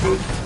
weapon.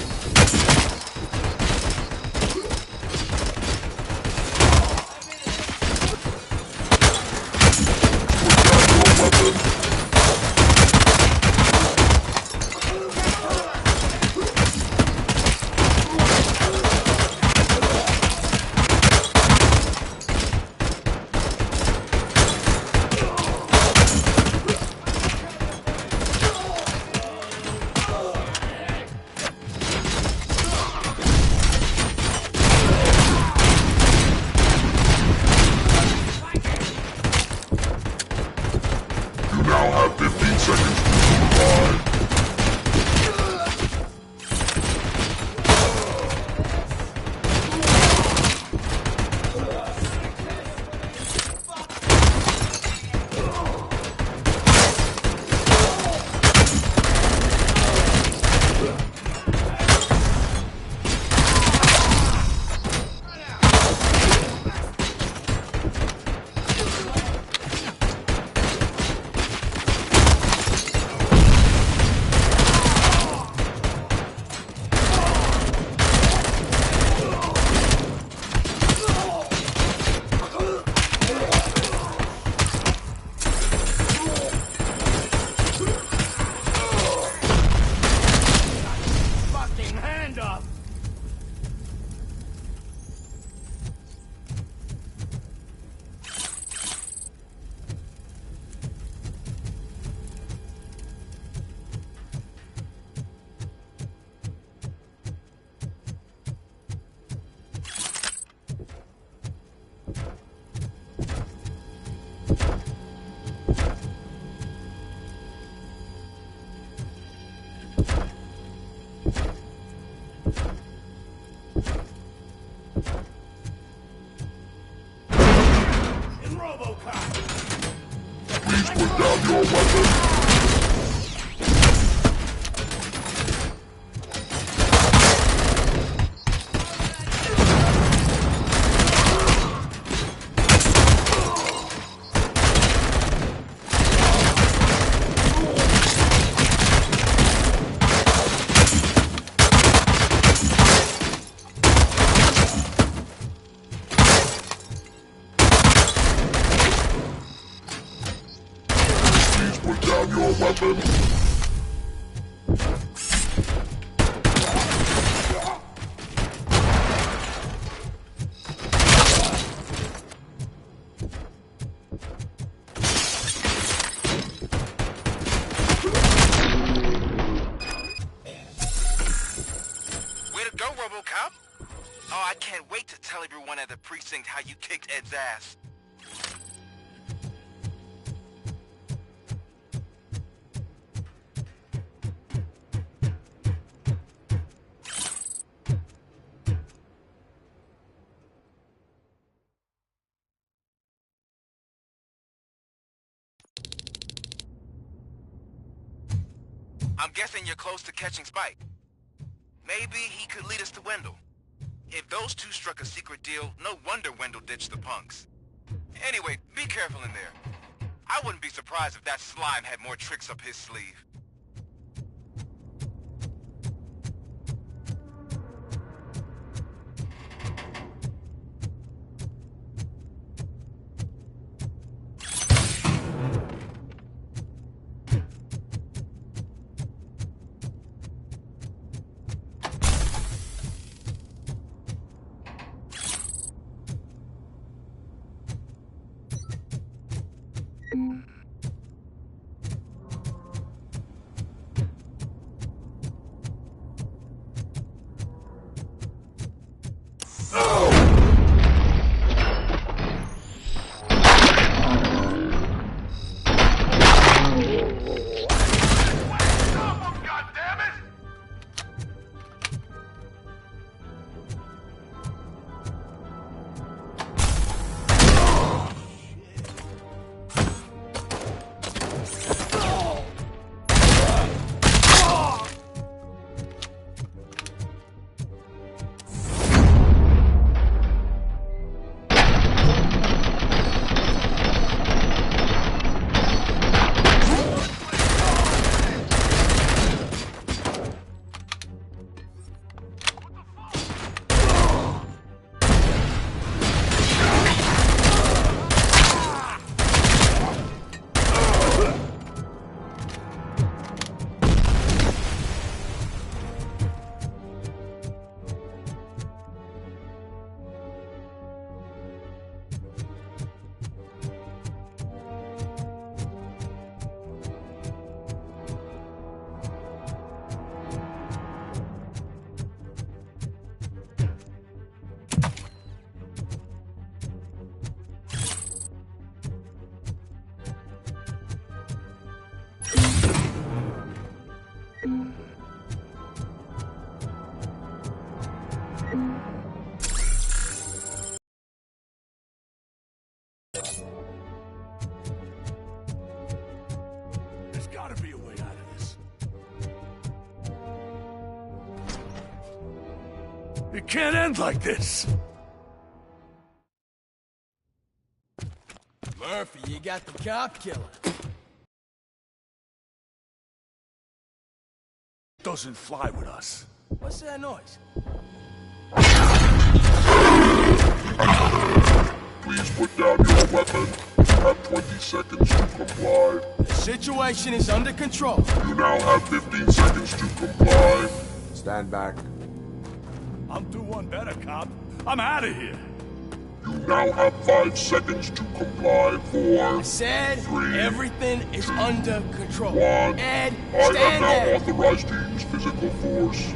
In RoboCop! Please put down your weapon. Put down your weapon. Way to go, RoboCop! Oh, I can't wait to tell everyone at the precinct how you kicked Ed's ass. I'm guessing you're close to catching Spike. Maybe he could lead us to Wendell. If those two struck a secret deal, no wonder Wendell ditched the punks. Anyway, be careful in there. I wouldn't be surprised if that slime had more tricks up his sleeve. There's gotta be a way out of this. It can't end like this! Murphy, you got the cop killer. Doesn't fly with us. What's that noise? Please put down your weapon. You have 20 seconds to comply. The situation is under control. You now have 15 seconds to comply. Stand back. I'm do one better, cop. I'm out of here. You now have 5 seconds to comply. 4, I said 3, everything is under control. 1. Ed, I have stand now there. authorized to use physical force.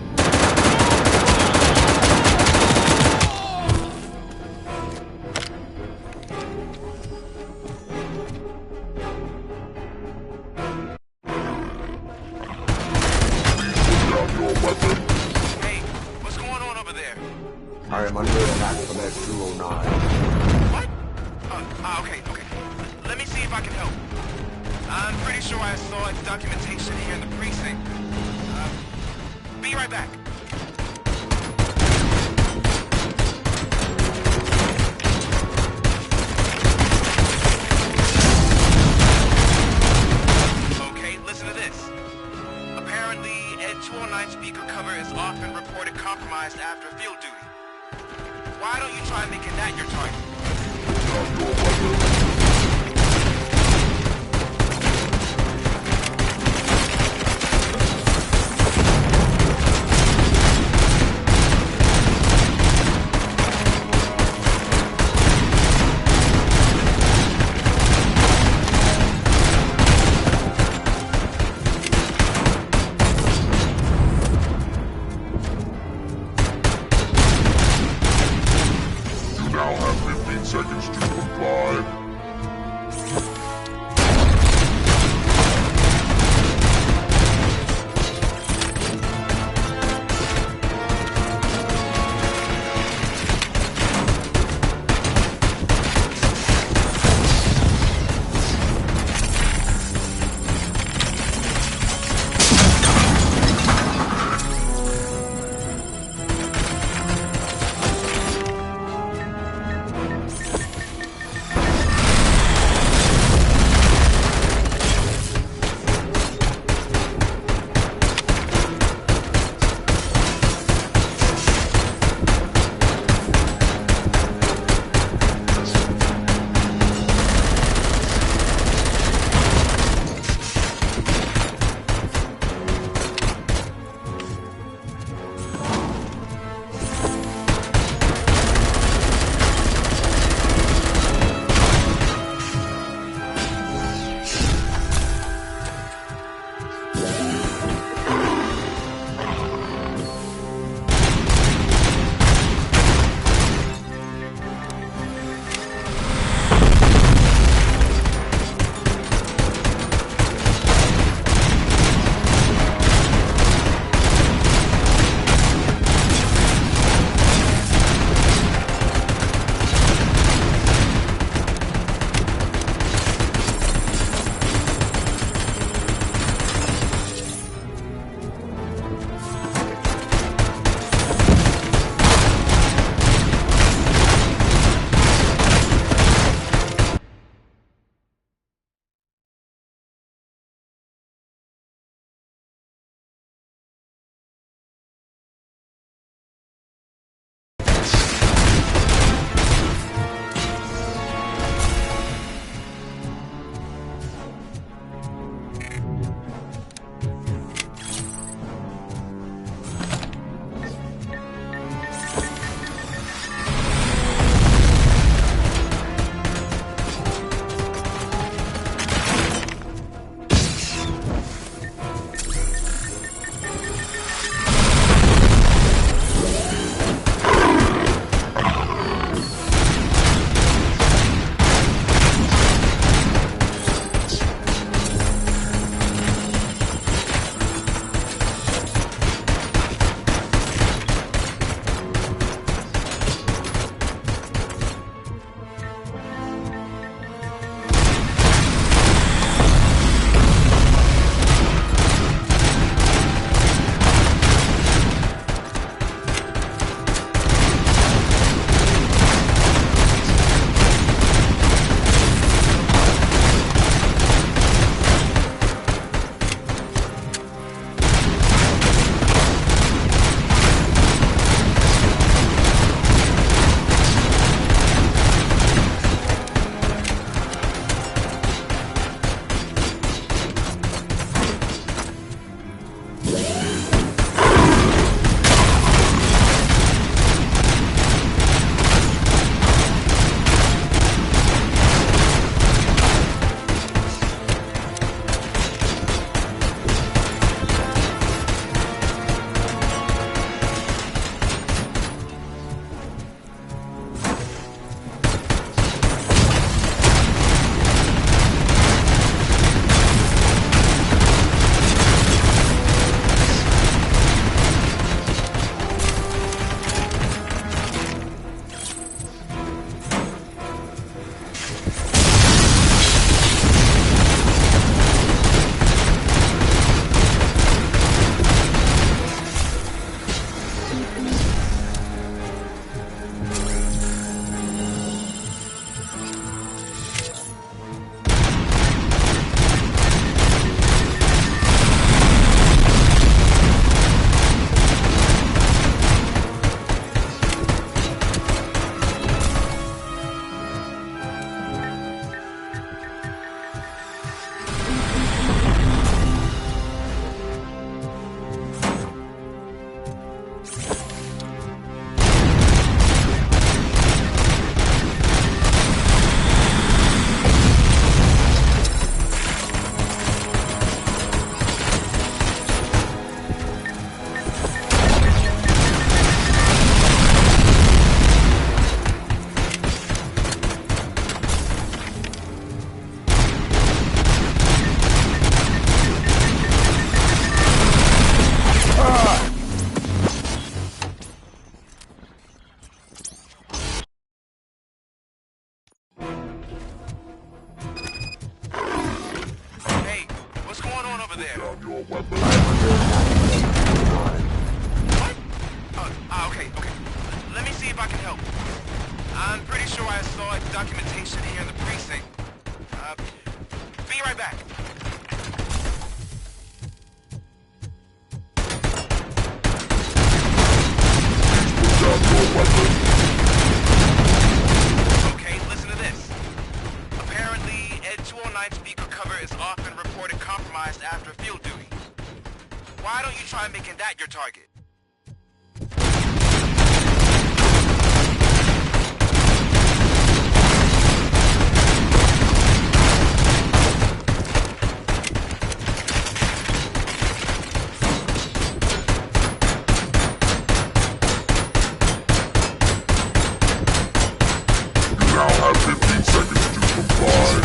Hey, what's going on over there? I am under attack from S-209. What? Okay. Let me see if I can help. I'm pretty sure I saw documentation here in the precinct. Be right back. Okay, listen to this. Apparently, Ed 209 speaker cover is often reported compromised after field duty. Why don't you try making that your target? You now have 15 seconds to comply. there? Down your weapon. I am under attack from SG-209. What? Okay. Let me see if I can help. I'm pretty sure I saw documentation here in the precinct. Be right back. Put down your weapon. Okay, listen to this. Apparently, Ed 209's speaker cover is often reported compromised after field duty. Why don't you try making that your target? You now have 15 seconds to comply.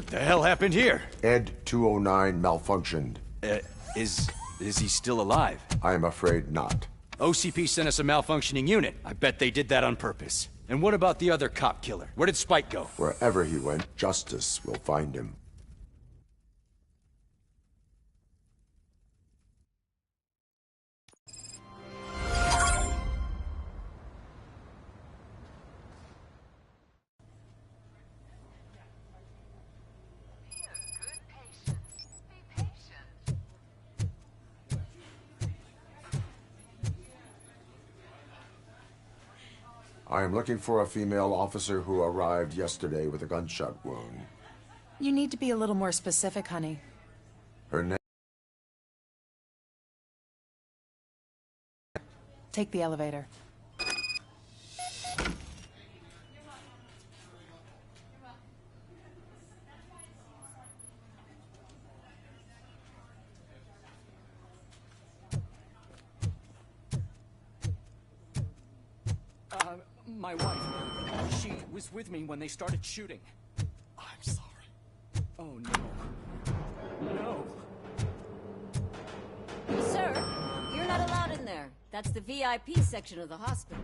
The hell happened here? Ed 209 malfunctioned. Is he still alive? I am afraid not. OCP sent us a malfunctioning unit. I bet they did that on purpose. And what about the other cop killer? Where did Spike go? Wherever he went, justice will find him. I am looking for a female officer who arrived yesterday with a gunshot wound. You need to be a little more specific, honey. Her name... Take the elevator. My wife. She was with me when they started shooting. I'm sorry. Oh, no. No. Sir, you're not allowed in there. That's the VIP section of the hospital.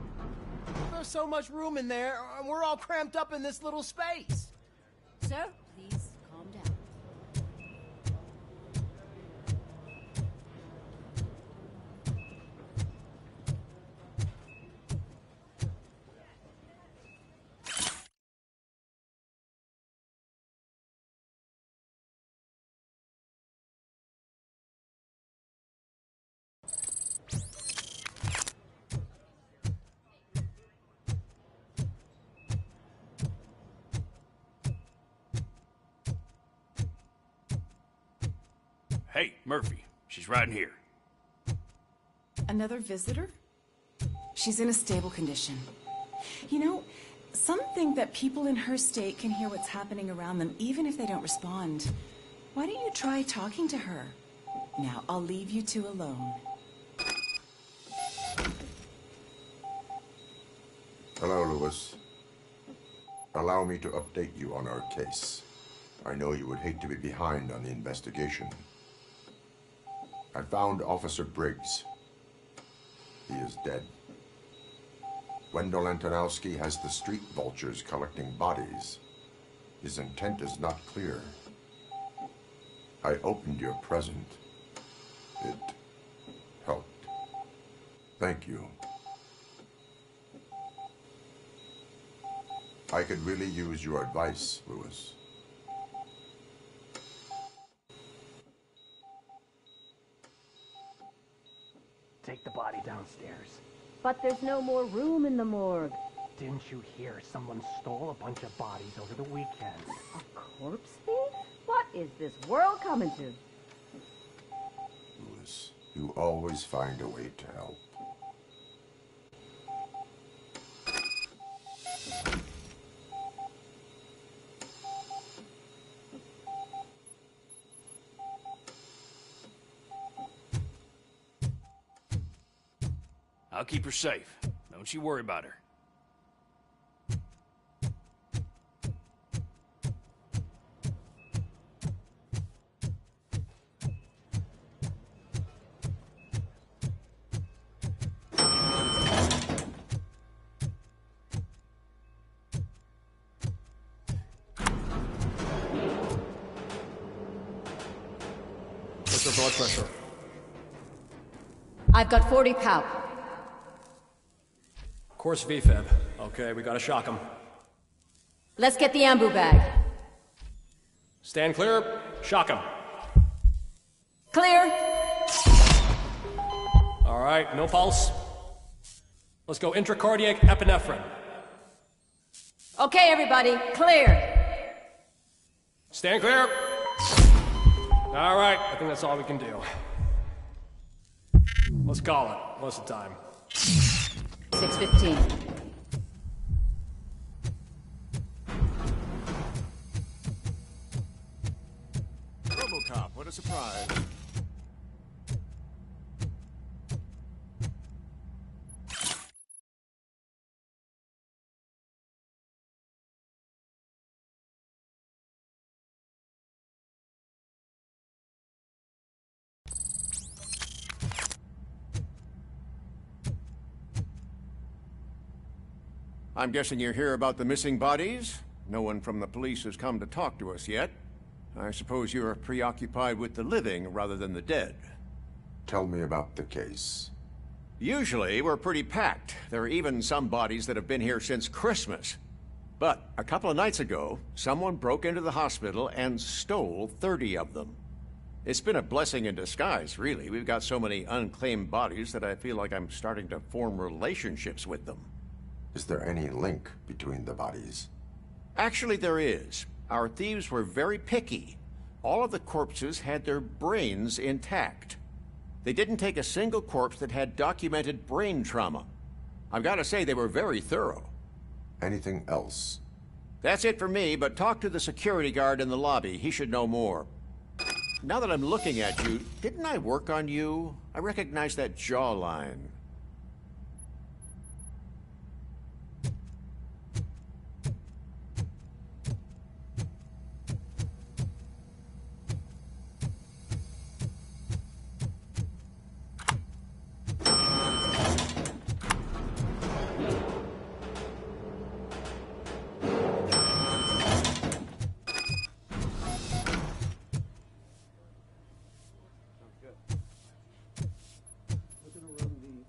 There's so much room in there, and we're all cramped up in this little space. Sir, please calm down. Hey, Murphy. She's right here. Another visitor? She's in a stable condition. You know, some think that people in her state can hear what's happening around them even if they don't respond. Why don't you try talking to her? Now, I'll leave you two alone. Hello, Lewis. Allow me to update you on our case. I know you would hate to be behind on the investigation. I found Officer Briggs. He is dead. Wendell Antonowski has the street vultures collecting bodies. His intent is not clear. I opened your present. It helped. Thank you. I could really use your advice, Lewis. Take the body downstairs. But there's no more room in the morgue. Didn't you hear someone stole a bunch of bodies over the weekend? A corpse thief? What is this world coming to? Lewis, you always find a way to help. I'll keep her safe. Don't you worry about her. What's her blood pressure? I've got 40 pow. Course VFib. Okay, we gotta shock him. Let's get the ambu bag. Stand clear. Shock him. Clear. All right, no pulse. Let's go intracardiac epinephrine. Okay, everybody, clear. Stand clear. All right, I think that's all we can do. Let's call it. What's the time? 6:15. RoboCop, what a surprise. I'm guessing you're here about the missing bodies? No one from the police has come to talk to us yet. I suppose you're preoccupied with the living rather than the dead. Tell me about the case. Usually, we're pretty packed. There are even some bodies that have been here since Christmas. But a couple of nights ago, someone broke into the hospital and stole 30 of them. It's been a blessing in disguise, really. We've got so many unclaimed bodies that I feel like I'm starting to form relationships with them. Is there any link between the bodies? Actually, there is. Our thieves were very picky. All of the corpses had their brains intact. They didn't take a single corpse that had documented brain trauma. I've got to say, they were very thorough. Anything else? That's it for me, but talk to the security guard in the lobby. He should know more. Now that I'm looking at you, didn't I work on you? I recognize that jawline.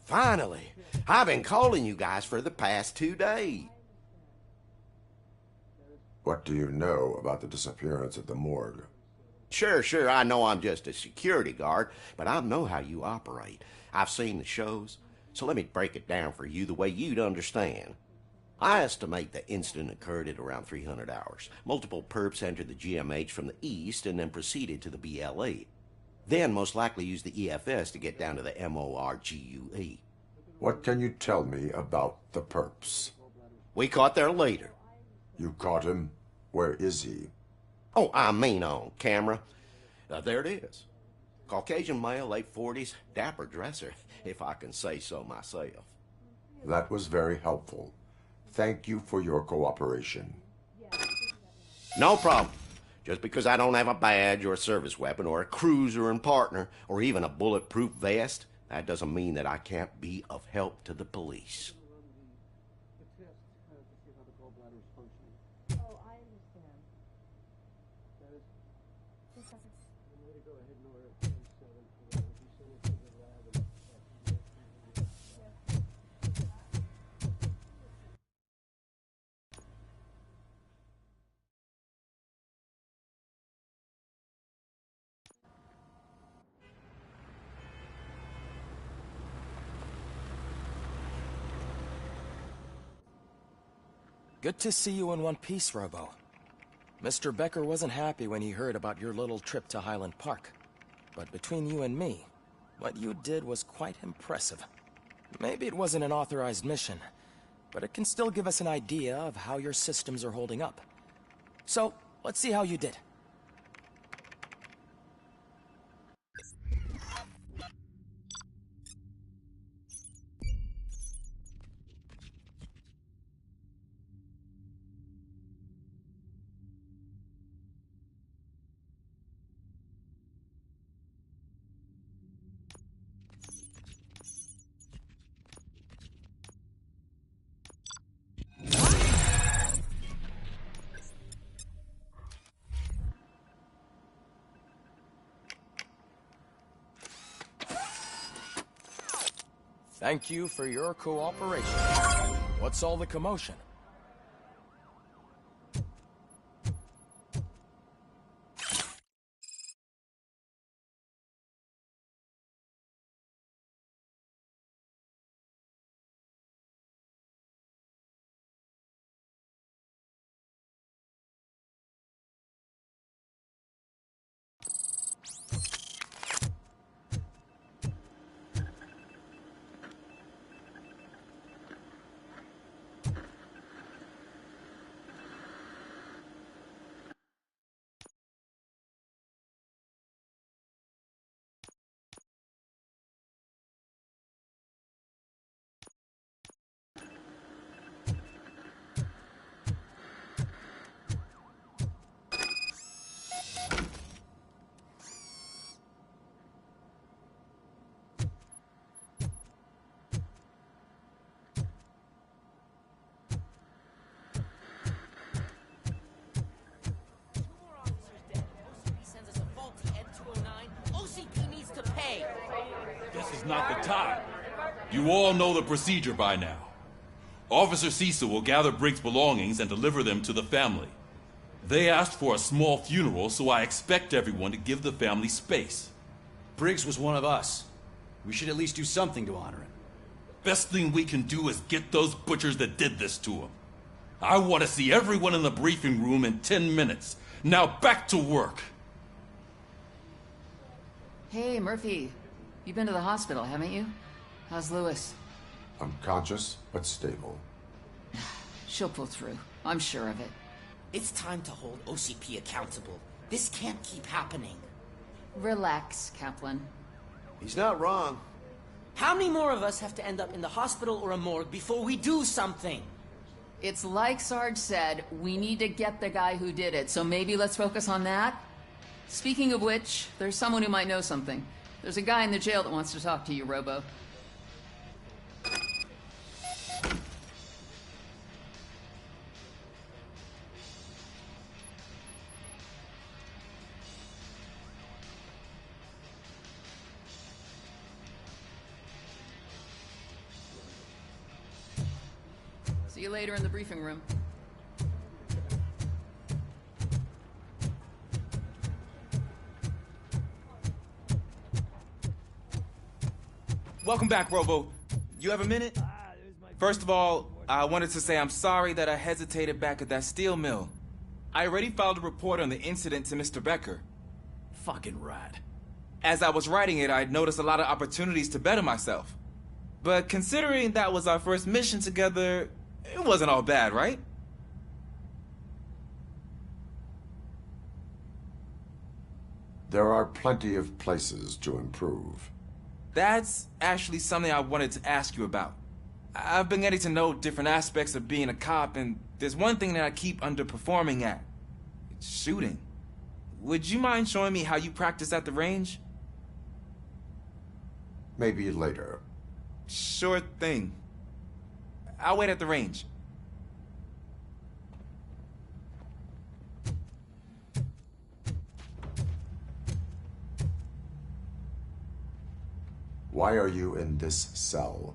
Finally! I've been calling you guys for the past 2 days. What do you know about the disappearance at the morgue? Sure, I know I'm just a security guard, but I know how you operate. I've seen the shows, so let me break it down for you the way you'd understand. I estimate the incident occurred at around 300 hours. Multiple perps entered the GMH from the east and then proceeded to the BLE. Then most likely used the EFS to get down to the MORGUE. What can you tell me about the perps? We caught their leader. You caught him? Where is he? Oh, I mean on camera. There it is. Caucasian male, late 40s, dapper dresser, if I can say so myself. That was very helpful. Thank you for your cooperation. No problem. Just because I don't have a badge or a service weapon or a cruiser and partner or even a bulletproof vest, that doesn't mean that I can't be of help to the police. Good to see you in one piece, Robo. Mr. Becker wasn't happy when he heard about your little trip to Highland Park. But between you and me, what you did was quite impressive. Maybe it wasn't an authorized mission, but it can still give us an idea of how your systems are holding up. So, let's see how you did. Thank you for your cooperation. What's all the commotion? this is not the time. You all know the procedure by now. Officer Cecil will gather Briggs' belongings and deliver them to the family. They asked for a small funeral, so I expect everyone to give the family space. Briggs was one of us. We should at least do something to honor him. Best thing we can do is get those butchers that did this to him. I want to see everyone in the briefing room in 10 minutes. Now back to work. Hey, Murphy. You've been to the hospital, haven't you? How's Lewis? Unconscious, but stable. She'll pull through. I'm sure of it. It's time to hold OCP accountable. This can't keep happening. Relax, Kaplan. He's not wrong. How many more of us have to end up in the hospital or a morgue before we do something? It's like Sarge said, we need to get the guy who did it, so maybe let's focus on that? Speaking of which, there's someone who might know something. There's a guy in the jail that wants to talk to you, Robo. See you later in the briefing room. Welcome back, Robo. You have a minute? First of all, I wanted to say I'm sorry that I hesitated back at that steel mill. I already filed a report on the incident to Mr. Becker. Fucking rat. As I was writing it, I'd noticed a lot of opportunities to better myself. But considering that was our first mission together, it wasn't all bad, right? There are plenty of places to improve. That's actually something I wanted to ask you about. I've been getting to know different aspects of being a cop, and there's one thing that I keep underperforming at. It's shooting. Would you mind showing me how you practice at the range? Maybe later. Sure thing. I'll wait at the range. Why are you in this cell?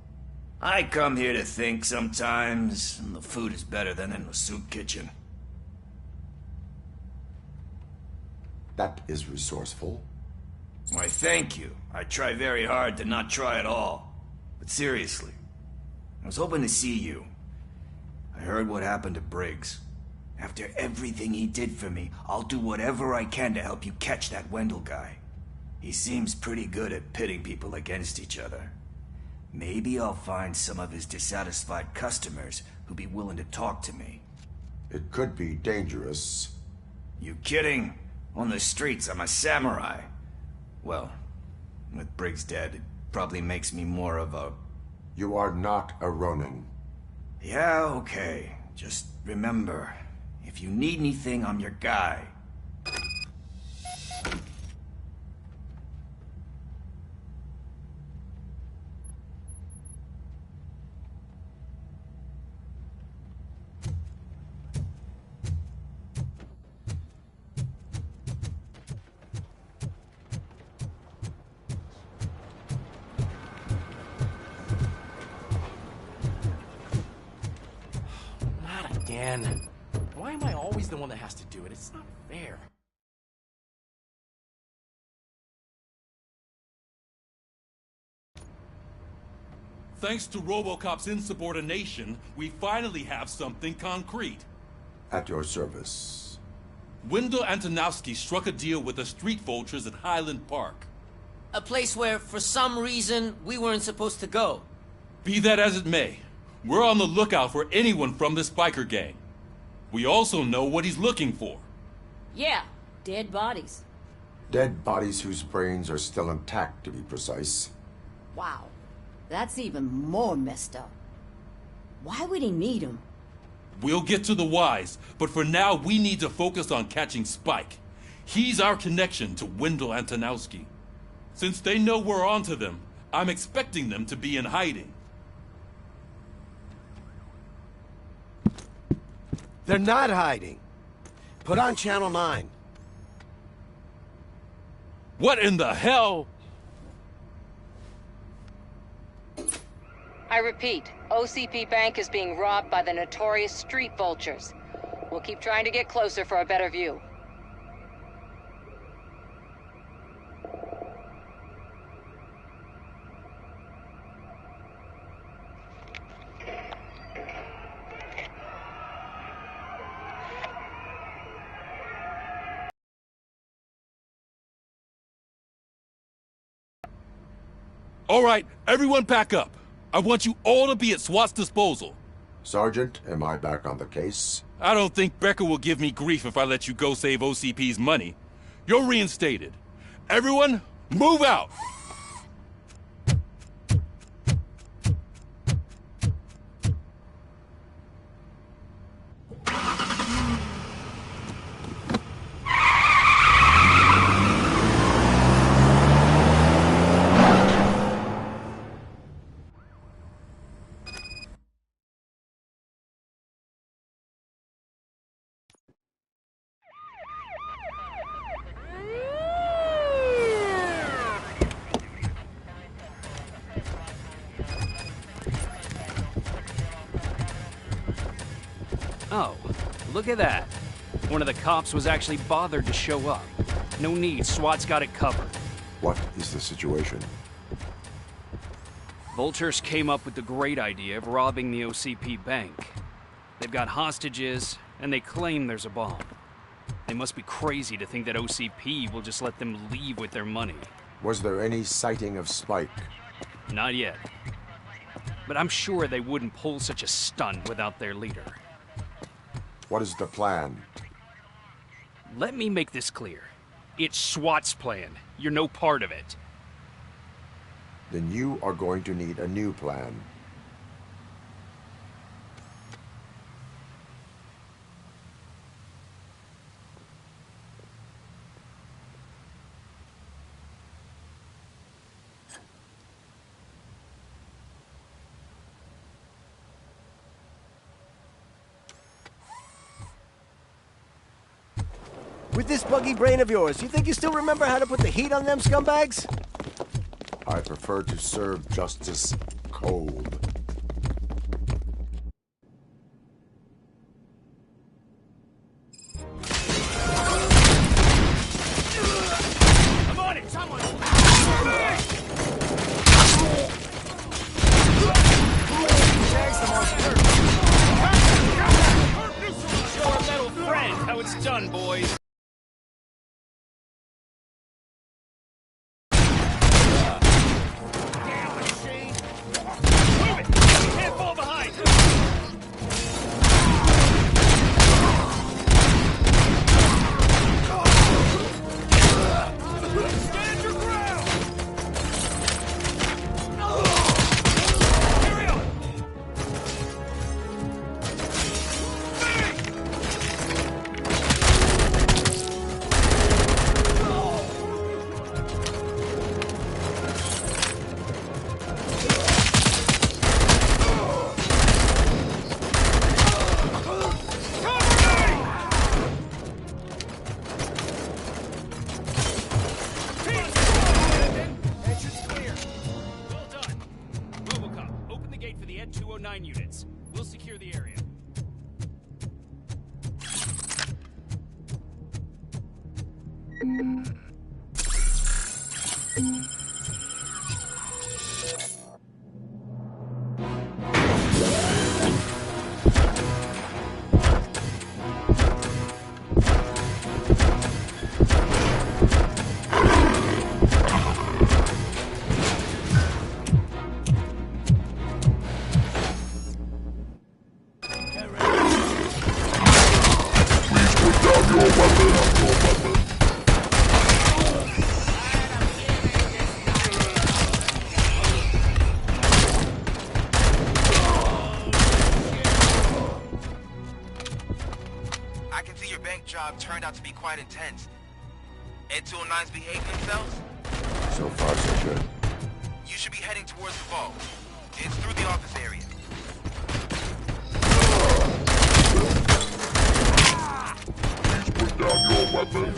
I come here to think sometimes, and the food is better than in the soup kitchen. That is resourceful. Why, thank you. I try very hard to not try at all. But seriously, I was hoping to see you. I heard what happened to Briggs. After everything he did for me, I'll do whatever I can to help you catch that Wendell guy. He seems pretty good at pitting people against each other. Maybe I'll find some of his dissatisfied customers who'd be willing to talk to me. It could be dangerous. You kidding? On the streets, I'm a samurai. Well, with Briggs dead, it probably makes me more of a... You are not a Ronin. Yeah, okay. Just remember, if you need anything, I'm your guy. Again. Why am I always the one that has to do it? It's not fair. Thanks to RoboCop's insubordination, we finally have something concrete. At your service. Wendell Antonowski struck a deal with the street vultures at Highland Park. A place where, for some reason, we weren't supposed to go. Be that as it may, we're on the lookout for anyone from this biker gang. We also know what he's looking for. Yeah, dead bodies. Dead bodies whose brains are still intact, to be precise. Wow, that's even more messed up. Why would he need them? We'll get to the whys, but for now we need to focus on catching Spike. He's our connection to Wendell Antonowski. Since they know we're onto them, I'm expecting them to be in hiding. They're not hiding. Put on Channel 9. What in the hell? I repeat, OCP Bank is being robbed by the notorious street vultures. We'll keep trying to get closer for a better view. All right, everyone pack up. I want you all to be at SWAT's disposal. Sergeant, am I back on the case? I don't think Becker will give me grief if I let you go save OCP's money. You're reinstated. Everyone, move out! Oh, look at that. One of the cops was actually bothered to show up. No need, SWAT's got it covered. What is the situation? Vultures came up with the great idea of robbing the OCP bank. They've got hostages, and they claim there's a bomb. They must be crazy to think that OCP will just let them leave with their money. Was there any sighting of Spike? Not yet. But I'm sure they wouldn't pull such a stunt without their leader. What is the plan? Let me make this clear. It's SWAT's plan. You're no part of it. Then you are going to need a new plan. With this buggy brain of yours, you think you still remember how to put the heat on them scumbags? I prefer to serve justice cold. I'm on it! Someone! Show our metal friend how it's done, boys. RoboCop, open the gate for the Ed 209 units. We'll secure the area. I can see your bank job turned out to be quite intense. Ed 209's behaving themselves? So far, so good. You should be heading towards the vault. It's through the office area. Put down your weapon.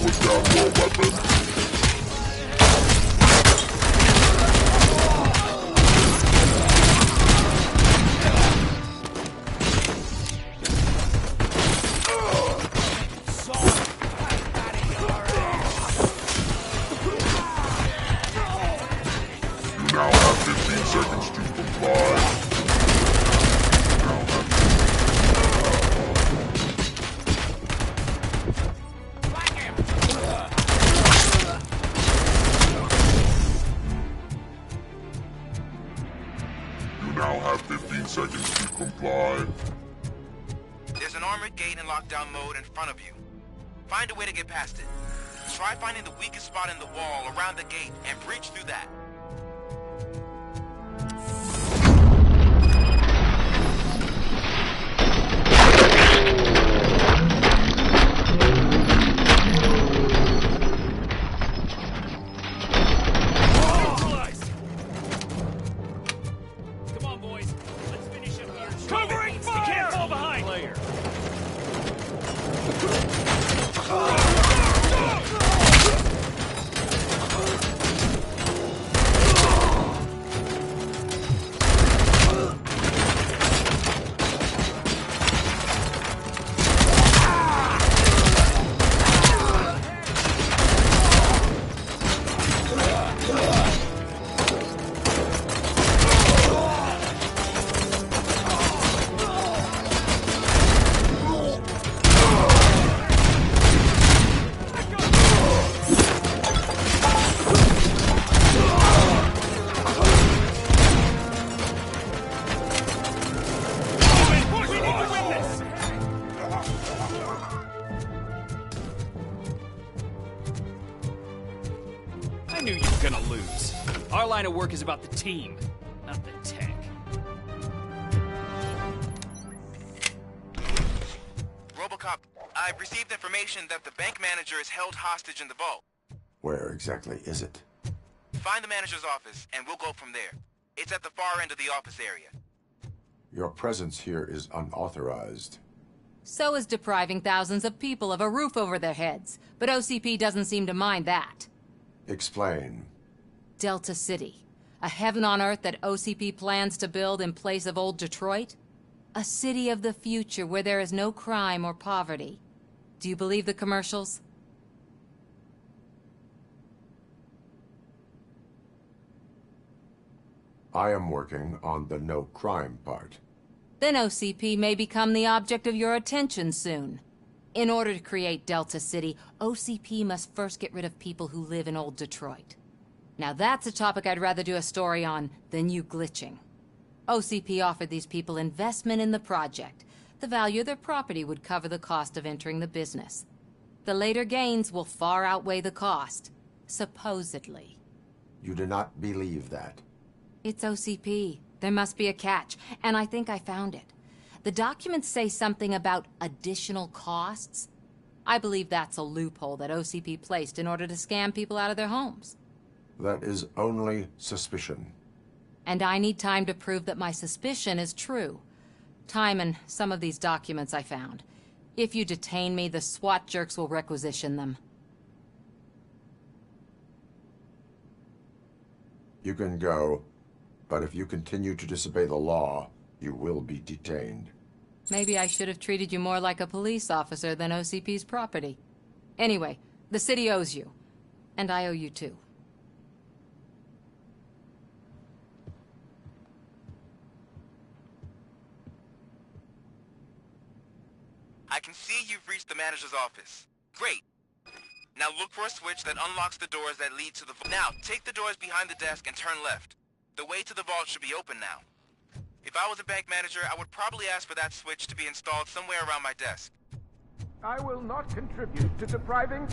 Put down your weapon. seconds to comply. There's an armored gate in lockdown mode in front of you. Find a way to get past it. Try finding the weakest spot in the wall around the gate and breach through that. Come on, boys. Let's finish him here. Covering fire! You can't fall behind. Player. I knew you were gonna lose. Our line of work is about the team, not the tech. RoboCop, I've received information that the bank manager is held hostage in the vault. Where exactly is it? Find the manager's office, and we'll go from there. It's at the far end of the office area. Your presence here is unauthorized. So is depriving thousands of people of a roof over their heads. But OCP doesn't seem to mind that. Explain. Delta City. A heaven on earth that OCP plans to build in place of old Detroit? A city of the future where there is no crime or poverty. Do you believe the commercials? I am working on the no crime part. Then OCP may become the object of your attention soon. In order to create Delta City, OCP must first get rid of people who live in old Detroit. Now that's a topic I'd rather do a story on than you glitching. OCP offered these people investment in the project. The value of their property would cover the cost of entering the business. The later gains will far outweigh the cost, supposedly. You do not believe that? It's OCP. There must be a catch, and I think I found it. The documents say something about additional costs. I believe that's a loophole that OCP placed in order to scam people out of their homes. That is only suspicion. And I need time to prove that my suspicion is true. Time and some of these documents I found. If you detain me, the SWAT jerks will requisition them. You can go, but if you continue to disobey the law, you will be detained. Maybe I should have treated you more like a police officer than OCP's property. Anyway, the city owes you. And I owe you too. I can see you've reached the manager's office. Great. Now look for a switch that unlocks the doors that lead to the vault. Now, take the doors behind the desk and turn left. The way to the vault should be open now. If I was a bank manager, I would probably ask for that switch to be installed somewhere around my desk. I will not contribute to depriving...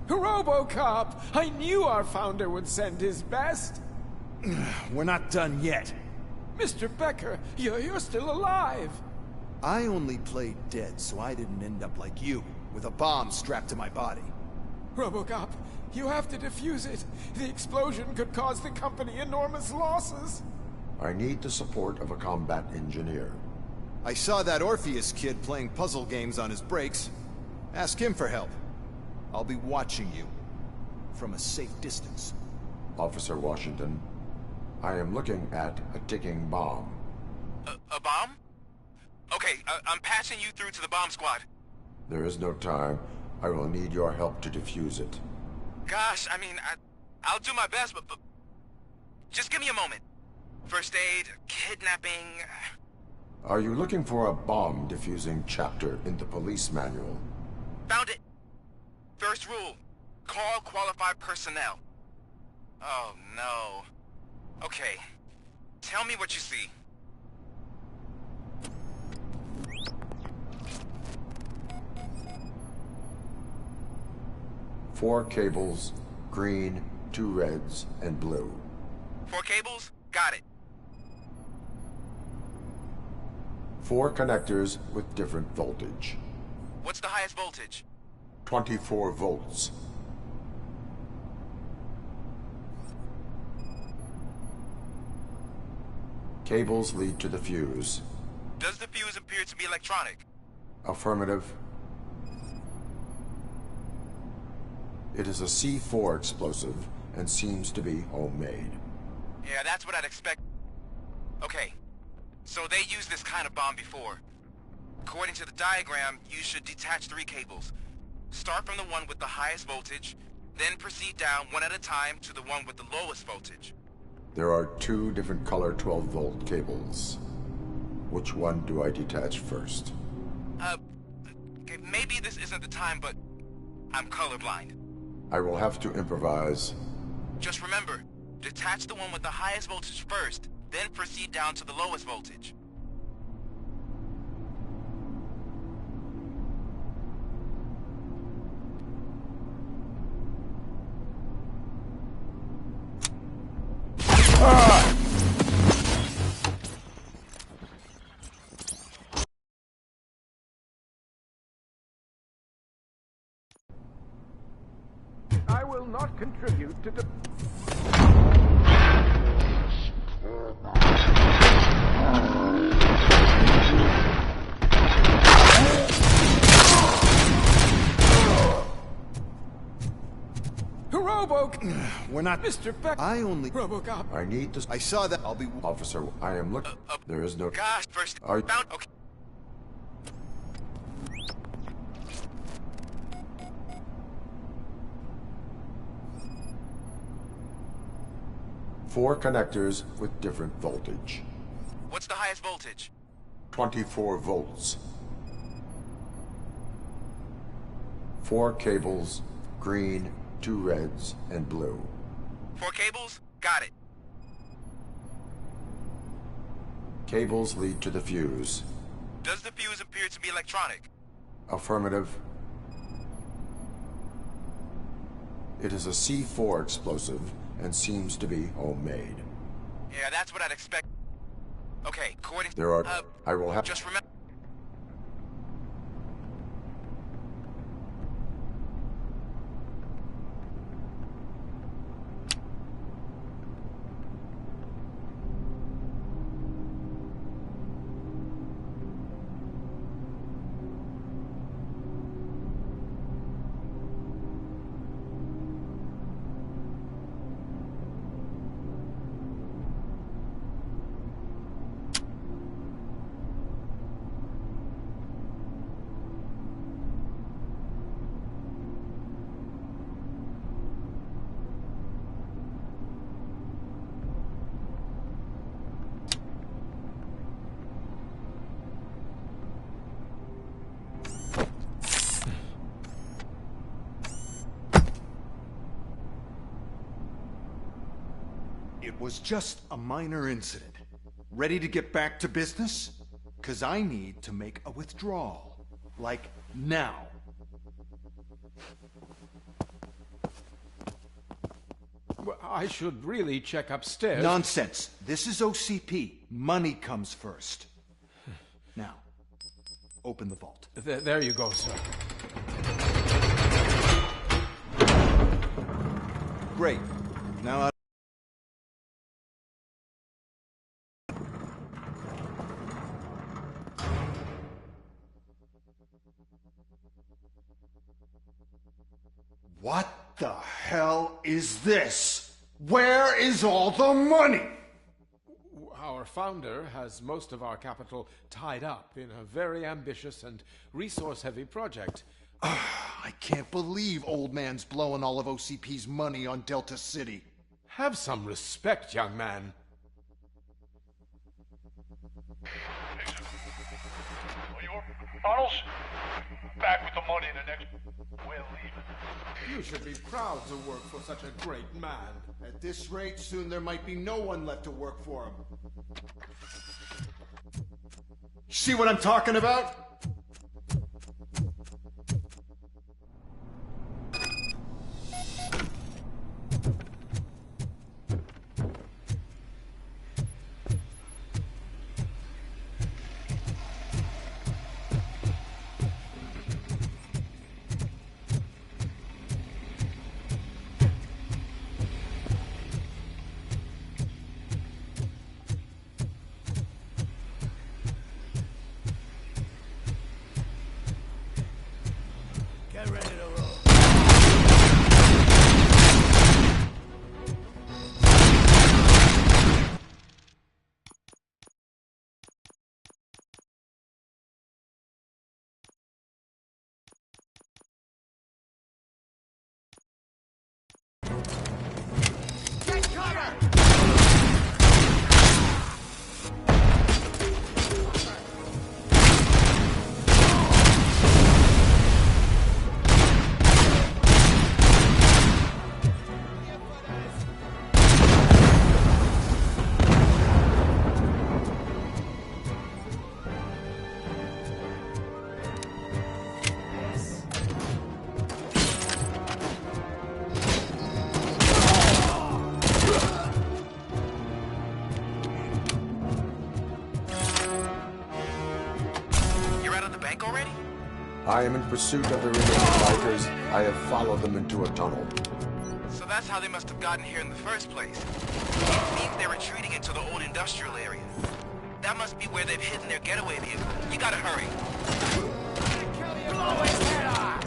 RoboCop! I knew our founder would send his best! We're not done yet. Mr. Becker, you're still alive! I only played dead so I didn't end up like you, with a bomb strapped to my body. RoboCop, you have to defuse it. The explosion could cause the company enormous losses. I need the support of a combat engineer. I saw that Orpheus kid playing puzzle games on his breaks. Ask him for help. I'll be watching you. From a safe distance. Officer Washington, I am looking at a ticking bomb. A bomb? Okay, I'm passing you through to the bomb squad. There is no time. I will need your help to defuse it. Gosh, I mean, I'll do my best, but just give me a moment. First aid, kidnapping... Are you looking for a bomb defusing chapter in the police manual? Found it. First rule, call qualified personnel. Oh, no. Okay, tell me what you see. Four cables, green, 2 reds, and blue. 4 cables? Got it. 4 connectors with different voltage. What's the highest voltage? 24 volts. Cables lead to the fuse. Does the fuse appear to be electronic? Affirmative. It is a C4 explosive and seems to be homemade. Yeah, that's what I'd expect. Okay, so they used this kind of bomb before. According to the diagram, you should detach 3 cables. Start from the one with the highest voltage, then proceed down one at a time to the one with the lowest voltage. There are 2 different color 12-volt cables. Which one do I detach first? Okay, maybe this isn't the time, but I'm colorblind. I will have to improvise. Just remember, detach the one with the highest voltage first, then proceed down to the lowest voltage. I will not contribute to the... We're not... Mr. Beck... I only... RoboCop. I need to... I saw that. I'll be... Officer, I am looking... There is no... Gosh, first... Are... Found... Okay. Four connectors with different voltage. What's the highest voltage? 24 volts. 4 cables, green, 2 reds, and blue. 4 cables? Got it. Cables lead to the fuse. Does the fuse appear to be electronic? Affirmative. It is a C4 explosive and seems to be homemade. Yeah, that's what I'd expect. Okay, according to... There are... I will have... Just remember... It was just a minor incident. Ready to get back to business? 'Cause I need to make a withdrawal. Like, now. Well, I should really check upstairs. Nonsense. This is OCP. Money comes first. Now, open the vault. There you go, sir. Great. Now What the hell is this? Where is all the money? Our founder has most of our capital tied up in a very ambitious and resource-heavy project. I can't believe old man's blowing all of OCP's money on Delta City. Have some respect, young man. Arnold's back with the money in You should be proud to work for such a great man. At this rate, soon there might be no one left to work for him. See what I'm talking about? I am in pursuit of the remaining bikers. I have followed them into a tunnel. So that's how they must have gotten here in the first place. It means they're retreating into the old industrial area. That must be where they've hidden their getaway vehicle. You gotta hurry. Blow his head off!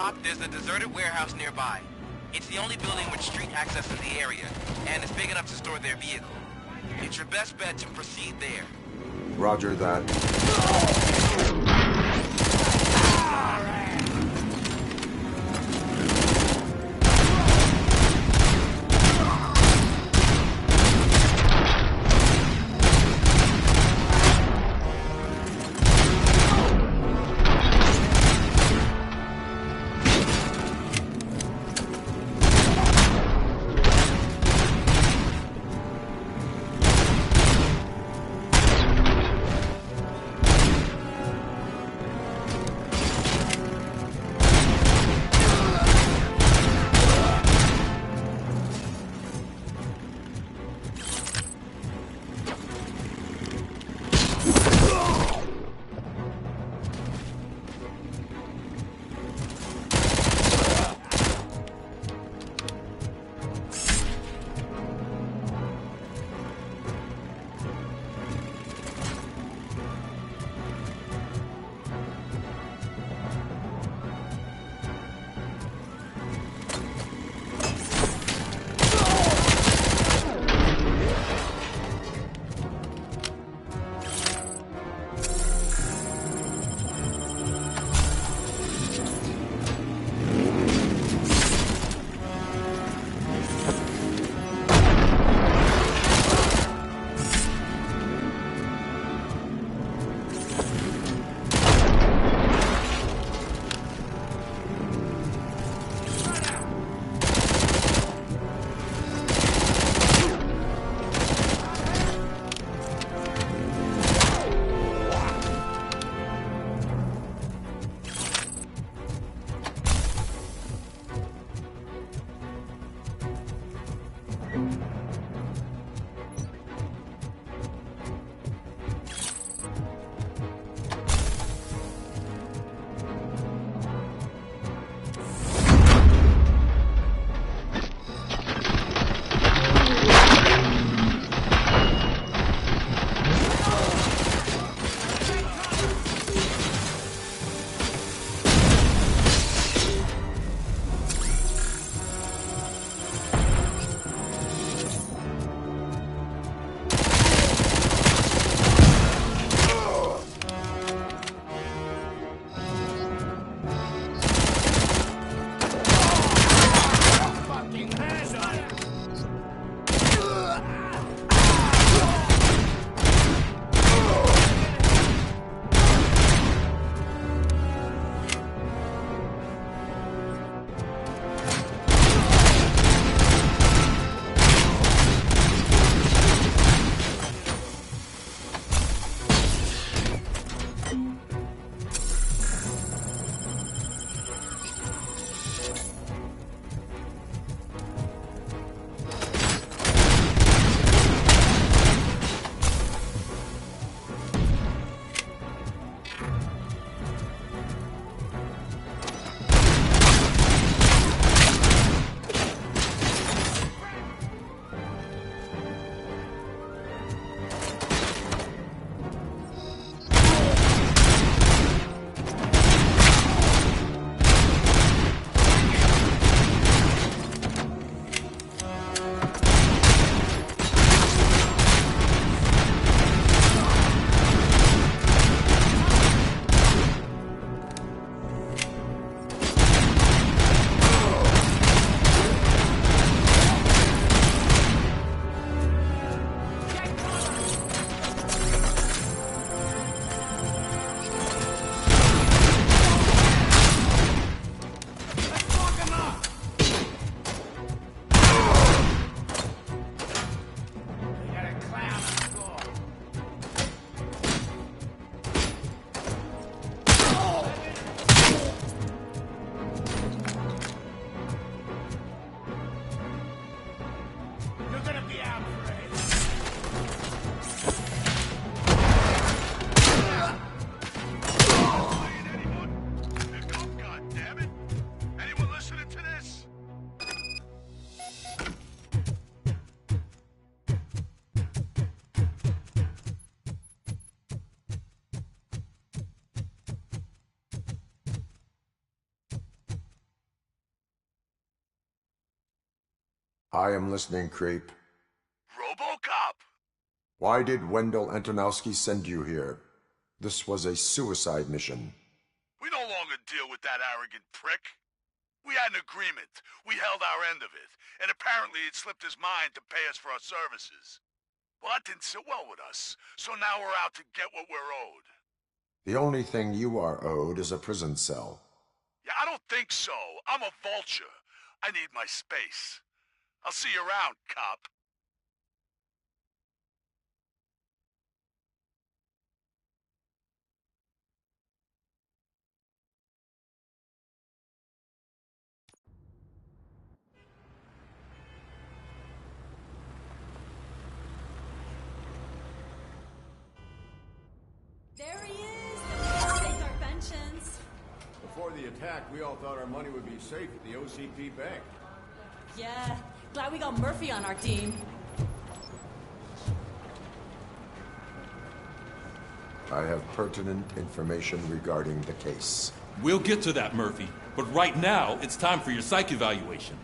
RoboCop, there's a deserted warehouse nearby. It's the only building with street access in the area, and it's big enough to store their vehicle. It's your best bet to proceed there. Roger that. I am listening, creep. RoboCop! Why did Wendell Antonowski send you here? This was a suicide mission. We no longer deal with that arrogant prick. We had an agreement. We held our end of it. And apparently it slipped his mind to pay us for our services. Well, that didn't sit well with us. So now we're out to get what we're owed. The only thing you are owed is a prison cell. Yeah, I don't think so. I'm a vulture. I need my space. I'll see you around, cop. There he is! Let's take our pensions. Before the attack, we all thought our money would be safe at the OCP bank. Yeah, glad we got Murphy on our team. I have pertinent information regarding the case. We'll get to that, Murphy. But right now, it's time for your psych evaluation.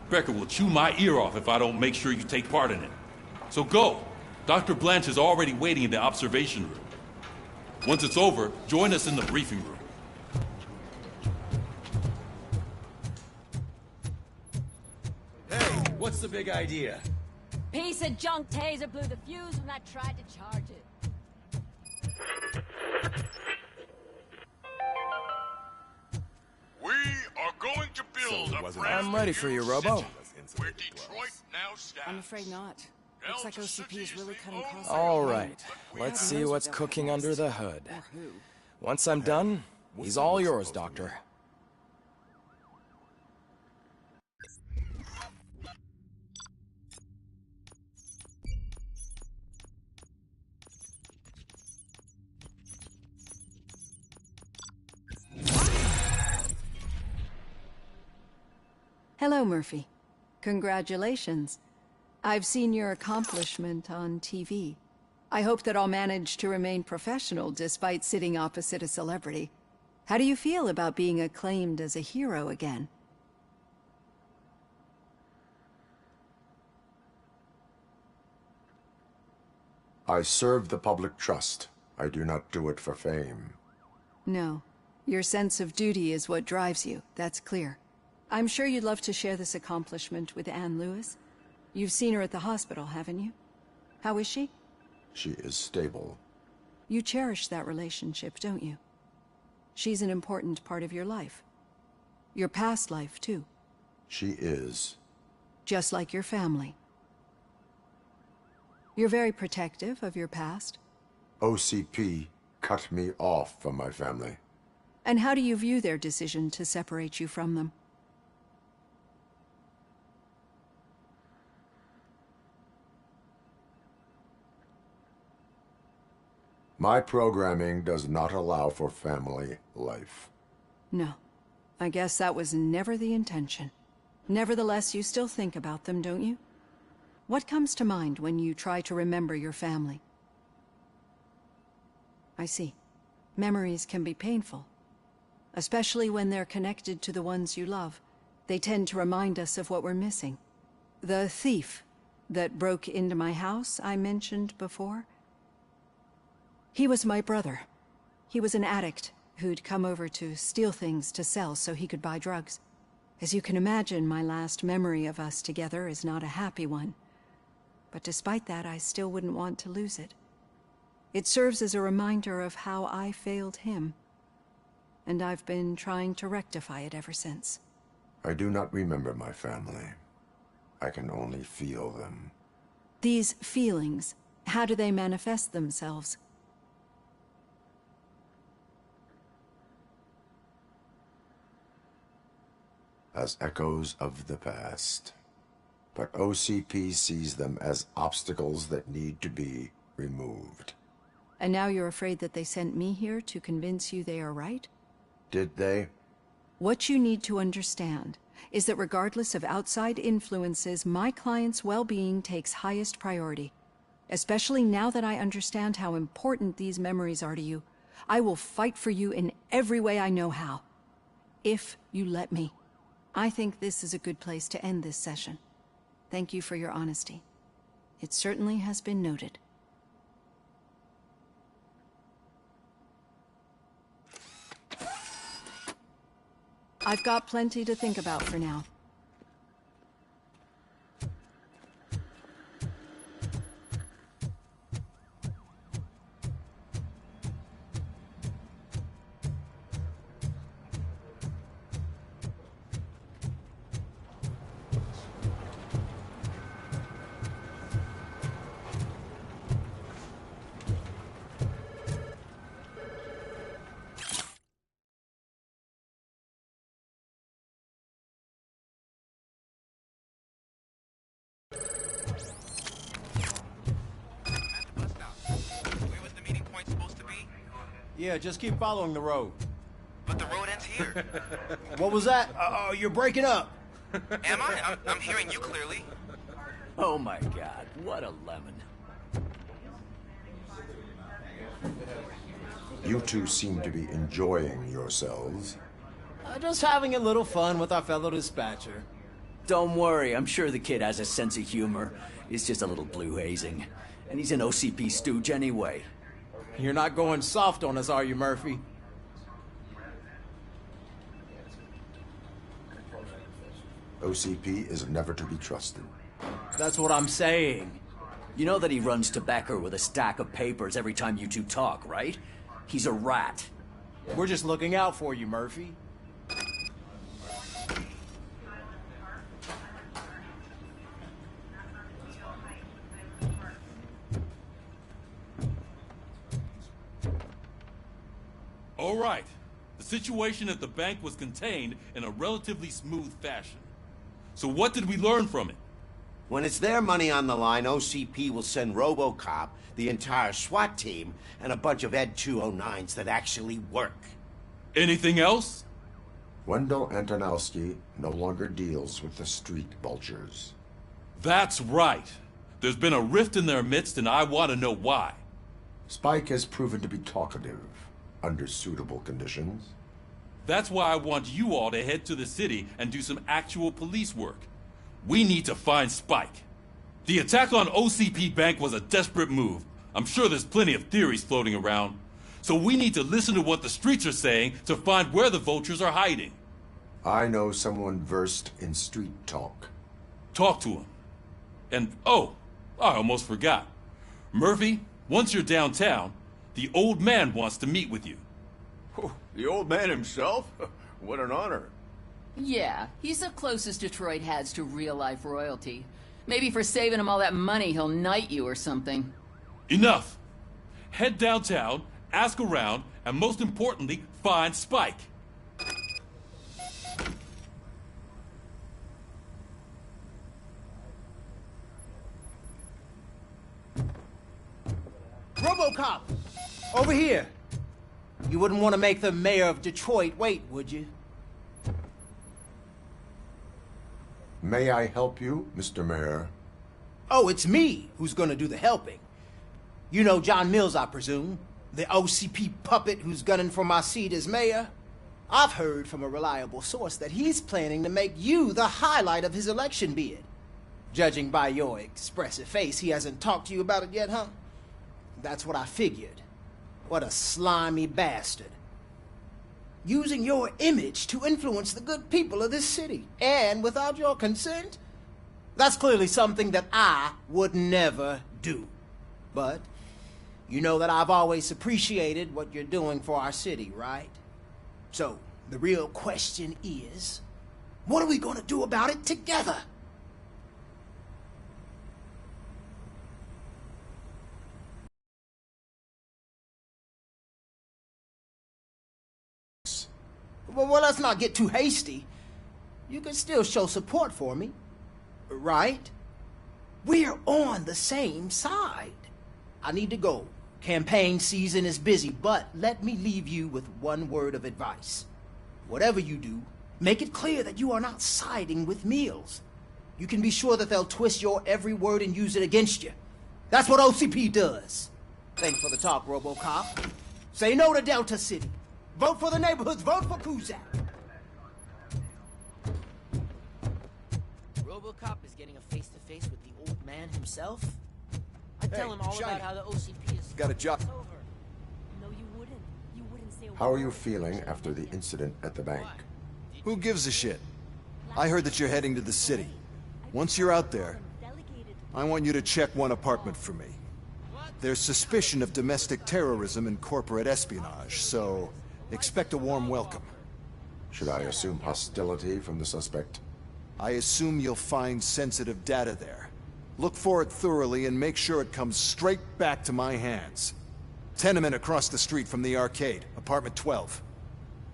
Becker will chew my ear off if I don't make sure you take part in it. So go. Dr. Blanche is already waiting in the observation room. Once it's over, join us in the briefing room. Hey, what's the big idea? Piece of junk taser blew the fuse when I tried to charge it. We are going to build a brand I'm ready for you, Robo. where Detroit now stands. I'm afraid not. Looks like OCP is really cutting costs. All right, let's see what's cooking under the hood. Once I'm done, he's all yours, Doctor. Hello, Murphy. Congratulations. I've seen your accomplishment on TV. I hope that I'll manage to remain professional despite sitting opposite a celebrity. How do you feel about being acclaimed as a hero again? I serve the public trust. I do not do it for fame. No. Your sense of duty is what drives you, that's clear. I'm sure you'd love to share this accomplishment with Anne Lewis. You've seen her at the hospital, haven't you? How is she? She is stable. You cherish that relationship, don't you? She's an important part of your life. Your past life, too. She is. Just like your family. You're very protective of your past. OCP cut me off from my family. And how do you view their decision to separate you from them? My programming does not allow for family life. No. I guess that was never the intention. Nevertheless, you still think about them, don't you? What comes to mind when you try to remember your family? I see. Memories can be painful. Especially when they're connected to the ones you love. They tend to remind us of what we're missing. The thief that broke into my house I mentioned before? He was my brother. He was an addict who'd come over to steal things to sell so he could buy drugs. As you can imagine, my last memory of us together is not a happy one. But despite that, I still wouldn't want to lose it. It serves as a reminder of how I failed him. And I've been trying to rectify it ever since. I do not remember my family. I can only feel them. These feelings, how do they manifest themselves? As echoes of the past. But OCP sees them as obstacles that need to be removed. And now you're afraid that they sent me here to convince you they are right? Did they? What you need to understand is that regardless of outside influences, my client's well-being takes highest priority. Especially now that I understand how important these memories are to you. I will fight for you in every way I know how. If you let me. I think this is a good place to end this session. Thank you for your honesty. It certainly has been noted. I've got plenty to think about for now. Yeah, just keep following the road. But the road ends here. What was that? You're breaking up. Am I? I'm hearing you clearly. Oh my god, what a lemon. You two seem to be enjoying yourselves. Just having a little fun with our fellow dispatcher. Don't worry, I'm sure the kid has a sense of humor. It's just a little blue hazing. And he's an OCP stooge anyway. You're not going soft on us, are you, Murphy? OCP is never to be trusted. That's what I'm saying. You know that he runs to Becker with a stack of papers every time you two talk, right? He's a rat. We're just looking out for you, Murphy. All right. The situation at the bank was contained in a relatively smooth fashion. So what did we learn from it? When it's their money on the line, OCP will send RoboCop, the entire SWAT team, and a bunch of Ed 209s that actually work. Anything else? Wendell Antonowski no longer deals with the street vultures. That's right. There's been a rift in their midst, and I want to know why. Spike has proven to be talkative, under suitable conditions. That's why I want you all to head to the city and do some actual police work. We need to find Spike. The attack on OCP Bank was a desperate move. I'm sure there's plenty of theories floating around. So we need to listen to what the streets are saying to find where the vultures are hiding. I know someone versed in street talk. Talk to him. And, oh, I almost forgot. Murphy, once you're downtown, the old man wants to meet with you. Oh, the old man himself? What an honor. Yeah, he's the closest Detroit has to real-life royalty. Maybe for saving him all that money, he'll knight you or something. Enough! Head downtown, ask around, and most importantly, find Spike. RoboCop! Over here! You wouldn't want to make the mayor of Detroit wait, would you? May I help you, Mr. Mayor? Oh, it's me who's gonna do the helping. You know John Mills, I presume? The OCP puppet who's gunning for my seat as mayor? I've heard from a reliable source that he's planning to make you the highlight of his election bid. Judging by your expressive face, he hasn't talked to you about it yet, huh? That's what I figured. What a slimy bastard. Using your image to influence the good people of this city, and without your consent? That's clearly something that I would never do. But you know that I've always appreciated what you're doing for our city, right? So, the real question is, what are we gonna do about it together? Well, let's not get too hasty. You can still show support for me, right? We're on the same side. I need to go. Campaign season is busy, but let me leave you with one word of advice. Whatever you do, make it clear that you are not siding with Mills. You can be sure that they'll twist your every word and use it against you. That's what OCP does. Thanks for the talk, RoboCop. Say no to Delta City. Vote for the neighborhoods. Vote for Kuzak. RoboCop is getting a face-to-face with the old man himself. I'd tell him all Shiny. about how the OCP is Got a job. over. No, you wouldn't. You wouldn't say a How are word. you feeling after the incident at the bank? Who gives a shit? I heard that you're heading to the city. Once you're out there, I want you to check one apartment for me. There's suspicion of domestic terrorism and corporate espionage, so expect a warm welcome. Should I assume hostility from the suspect? I assume you'll find sensitive data there. Look for it thoroughly and make sure it comes straight back to my hands. Tenement across the street from the arcade, apartment 12.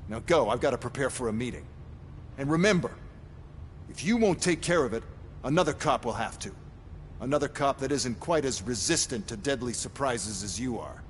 Now go, I've got to prepare for a meeting. And remember, if you won't take care of it, another cop will have to. Another cop that isn't quite as resistant to deadly surprises as you are.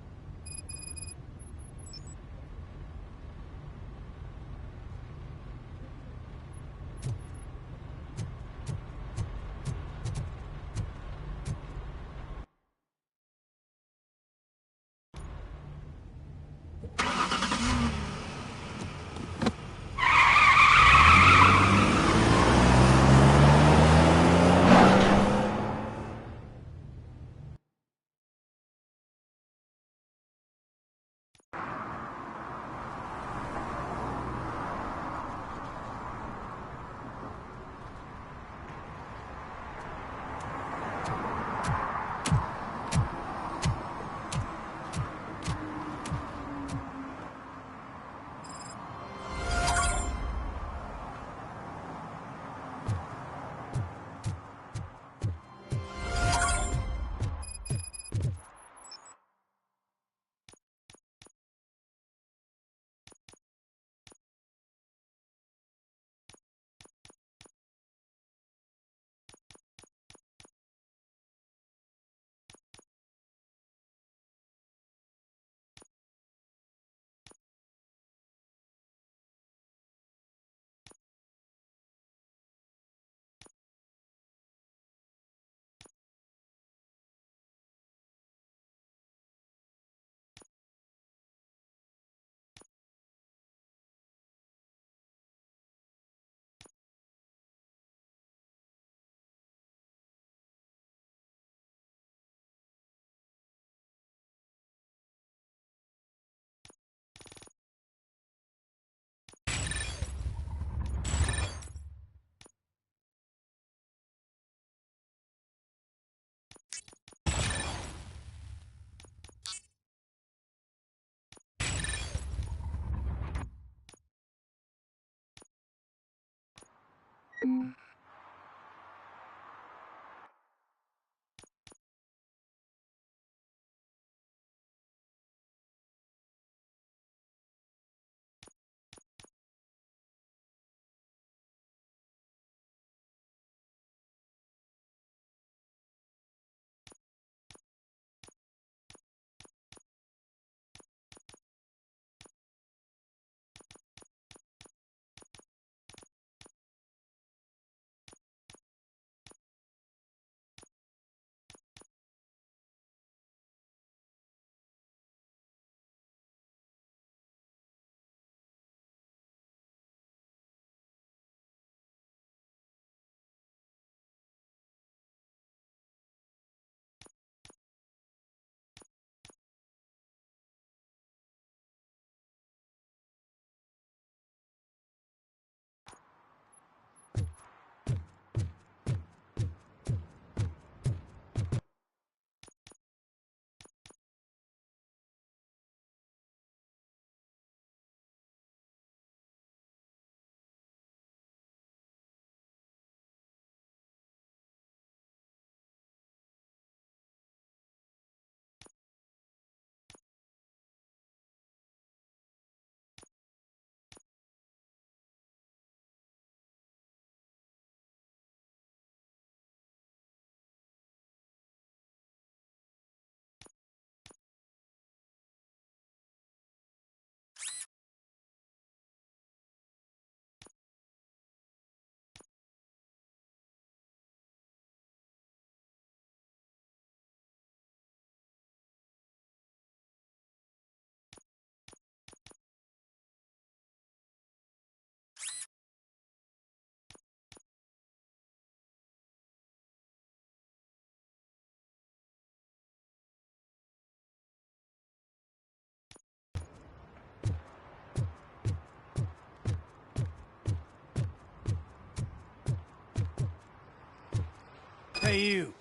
Hey, you.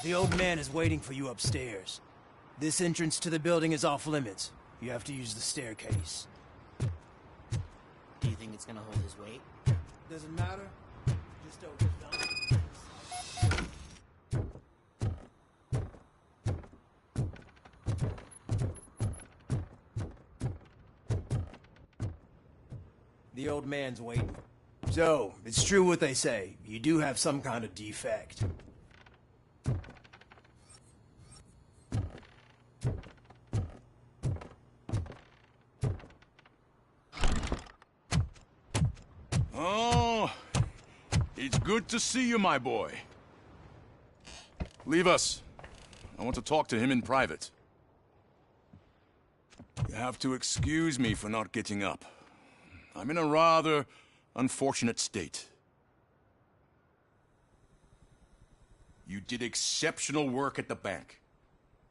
The old man is waiting for you upstairs. This entrance to the building is off limits. You have to use the staircase. Do you think it's gonna hold his weight? Doesn't matter. Just open it up. The old man's waiting. So, it's true what they say. You do have some kind of defect. Oh, it's good to see you, my boy. Leave us. I want to talk to him in private. You have to excuse me for not getting up. I'm in a rather unfortunate state. You did exceptional work at the bank.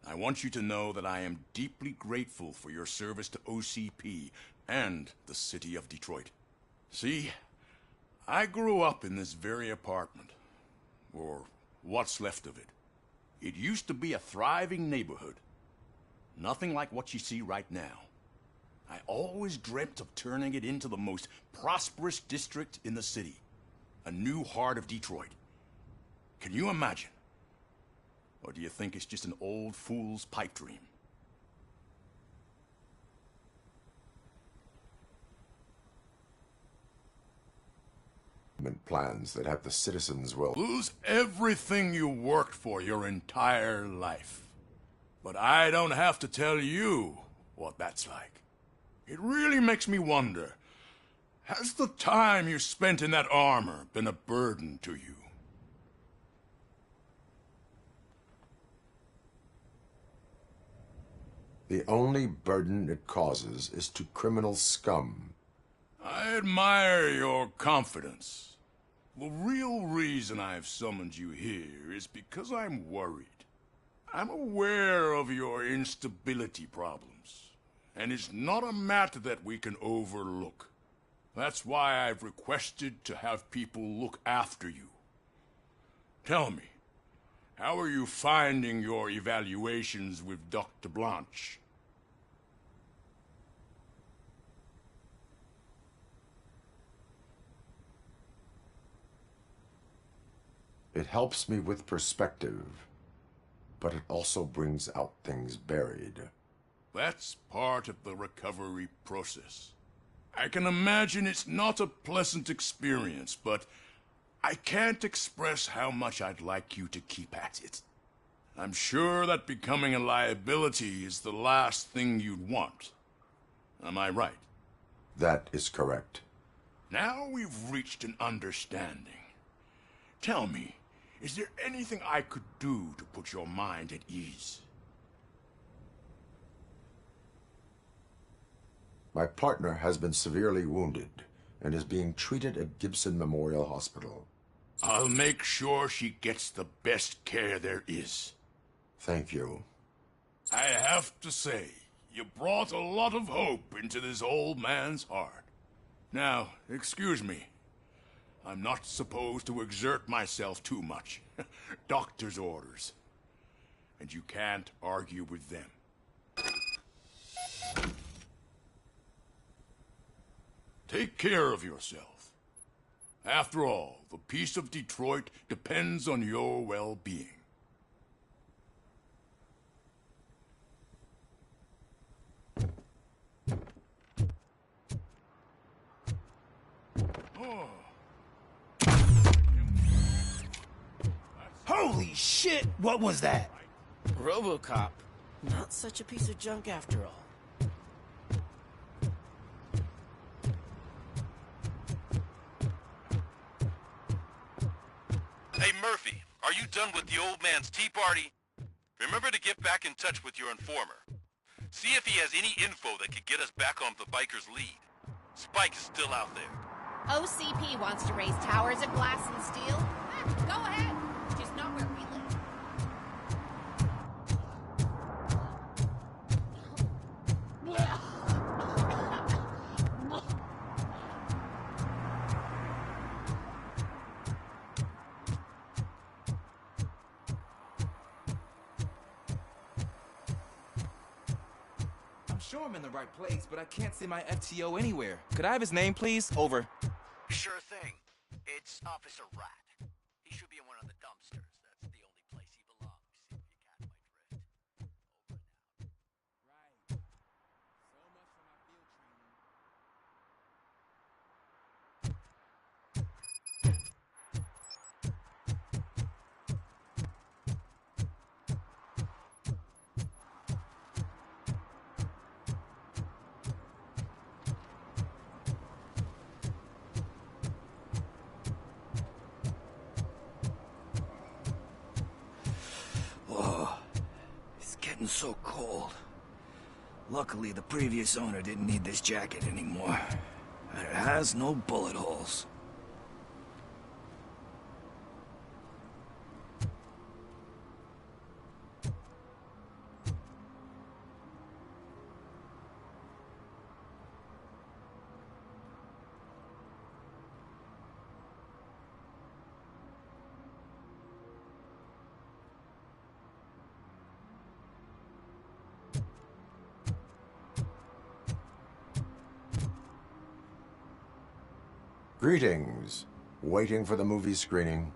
I want you to know that I am deeply grateful for your service to OCP and the city of Detroit. See, I grew up in this very apartment, or what's left of it. It used to be a thriving neighborhood. Nothing like what you see right now. I always dreamt of turning it into the most prosperous district in the city. A new heart of Detroit. Can you imagine? Or do you think it's just an old fool's pipe dream? Plans that have the citizens will lose everything you worked for your entire life. But I don't have to tell you what that's like. It really makes me wonder, has the time you spent in that armor been a burden to you? The only burden it causes is to criminal scum. I admire your confidence. The real reason I've summoned you here is because I'm worried. I'm aware of your instability problems, and it's not a matter that we can overlook. That's why I've requested to have people look after you. Tell me, how are you finding your evaluations with Dr. Blanche? It helps me with perspective, but it also brings out things buried. That's part of the recovery process. I can imagine it's not a pleasant experience, but I can't express how much I'd like you to keep at it. I'm sure that becoming a liability is the last thing you'd want. Am I right? That is correct. Now we've reached an understanding. Tell me, is there anything I could do to put your mind at ease? My partner has been severely wounded and is being treated at Gibson Memorial Hospital. I'll make sure she gets the best care there is. Thank you. I have to say, you brought a lot of hope into this old man's heart. Now, excuse me. I'm not supposed to exert myself too much. Doctor's orders. And you can't argue with them. Take care of yourself. After all, the peace of Detroit depends on your well-being. Holy shit! What was that? RoboCop. Not such a piece of junk after all. Hey, Murphy, are you done with the old man's tea party? Remember to get back in touch with your informer. See if he has any info that could get us back on the biker's lead. Spike is still out there. OCP wants to raise towers of glass and steel. Go ahead. Just not where we live. I'm in the right place, but I can't see my FTO anywhere. Could I have his name, please? Over. Sure thing. It's Officer Rat. He should be in one of the dumpsters. That's the only place he belongs, if you catch my drift. Right. So much for my field training. Oh, it's getting so cold. Luckily, the previous owner didn't need this jacket anymore. And it has no bullet holes. Greetings. Waiting for the movie screening?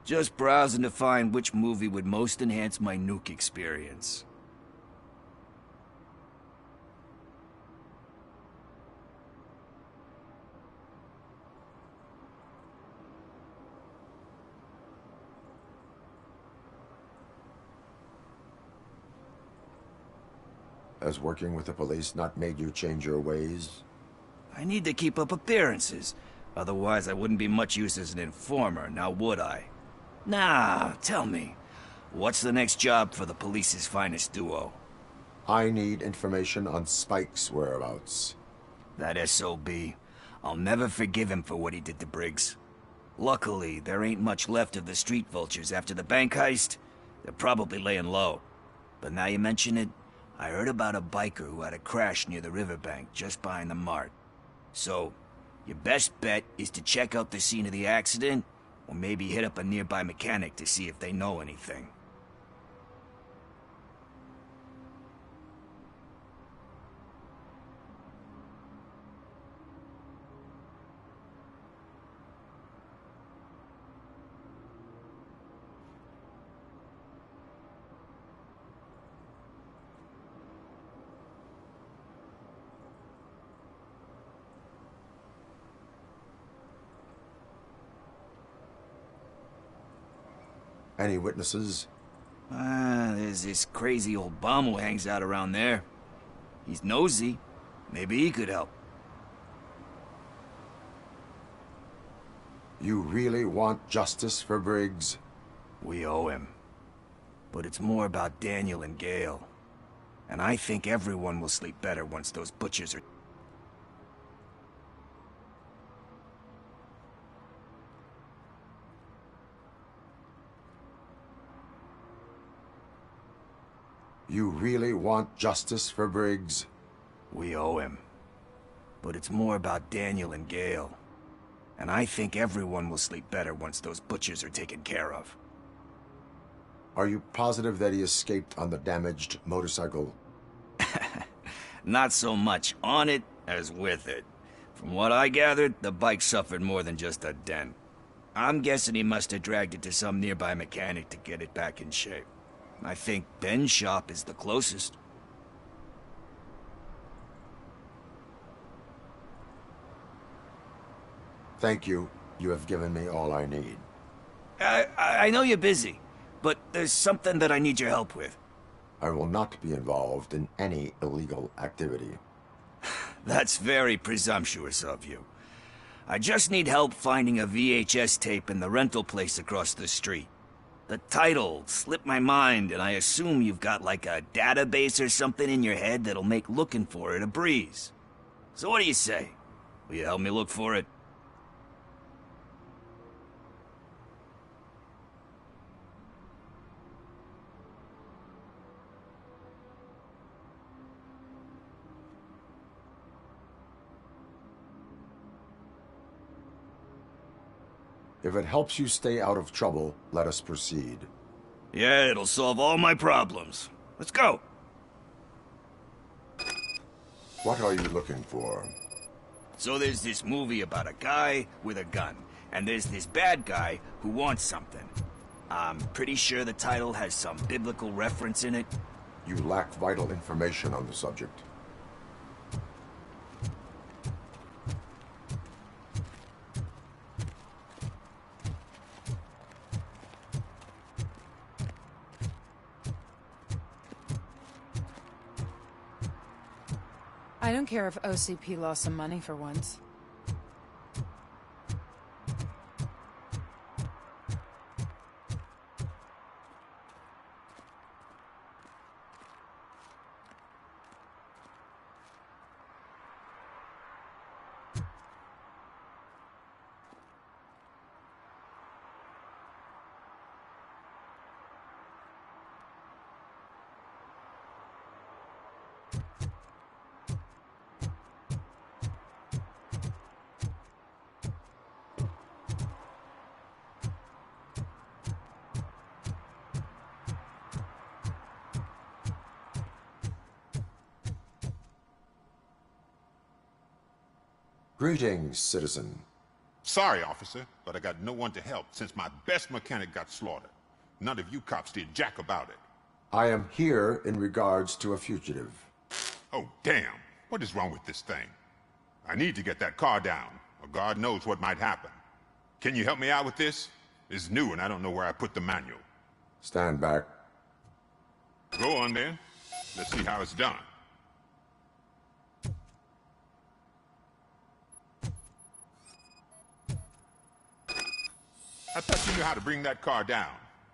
Just browsing to find which movie would most enhance my nuke experience. Has working with the police not made you change your ways? I need to keep up appearances. Otherwise, I wouldn't be much use as an informer, now would I? Nah, tell me. What's the next job for the police's finest duo? I need information on Spike's whereabouts. That SOB. I'll never forgive him for what he did to Briggs. Luckily, there ain't much left of the street vultures after the bank heist. They're probably laying low. But now you mention it, I heard about a biker who had a crash near the riverbank just behind the mart. So, your best bet is to check out the scene of the accident, or maybe hit up a nearby mechanic to see if they know anything. Any witnesses? There's this crazy old bum who hangs out around there. He's nosy. Maybe he could help. You really want justice for Briggs? We owe him. But it's more about Daniel and Gale. And I think everyone will sleep better once those butchers are... You really want justice for Briggs? We owe him. But it's more about Daniel and Gale. And I think everyone will sleep better once those butchers are taken care of. Are you positive that he escaped on the damaged motorcycle? Not so much on it as with it. From what I gathered, the bike suffered more than just a dent. I'm guessing he must have dragged it to some nearby mechanic to get it back in shape. I think Ben's shop is the closest. Thank you. You have given me all I need. I know you're busy, but there's something that I need your help with. I will not be involved in any illegal activity. That's very presumptuous of you. I just need help finding a VHS tape in the rental place across the street. The title slipped my mind, and I assume you've got like a database or something in your head that'll make looking for it a breeze. So what do you say? Will you help me look for it? If it helps you stay out of trouble, let us proceed. Yeah, it'll solve all my problems. Let's go. What are you looking for? So there's this movie about a guy with a gun, and there's this bad guy who wants something. I'm pretty sure the title has some biblical reference in it. You lack vital information on the subject. I don't care if OCP lost some money for once. Greetings, citizen. Sorry, officer, but I got no one to help since my best mechanic got slaughtered. None of you cops did jack about it. I am here in regards to a fugitive. Oh, damn. What is wrong with this thing? I need to get that car down, or God knows what might happen. Can you help me out with this? It's new and I don't know where I put the manual. Stand back. Go on, then. Let's see how it's done. I thought you knew how to bring that car down.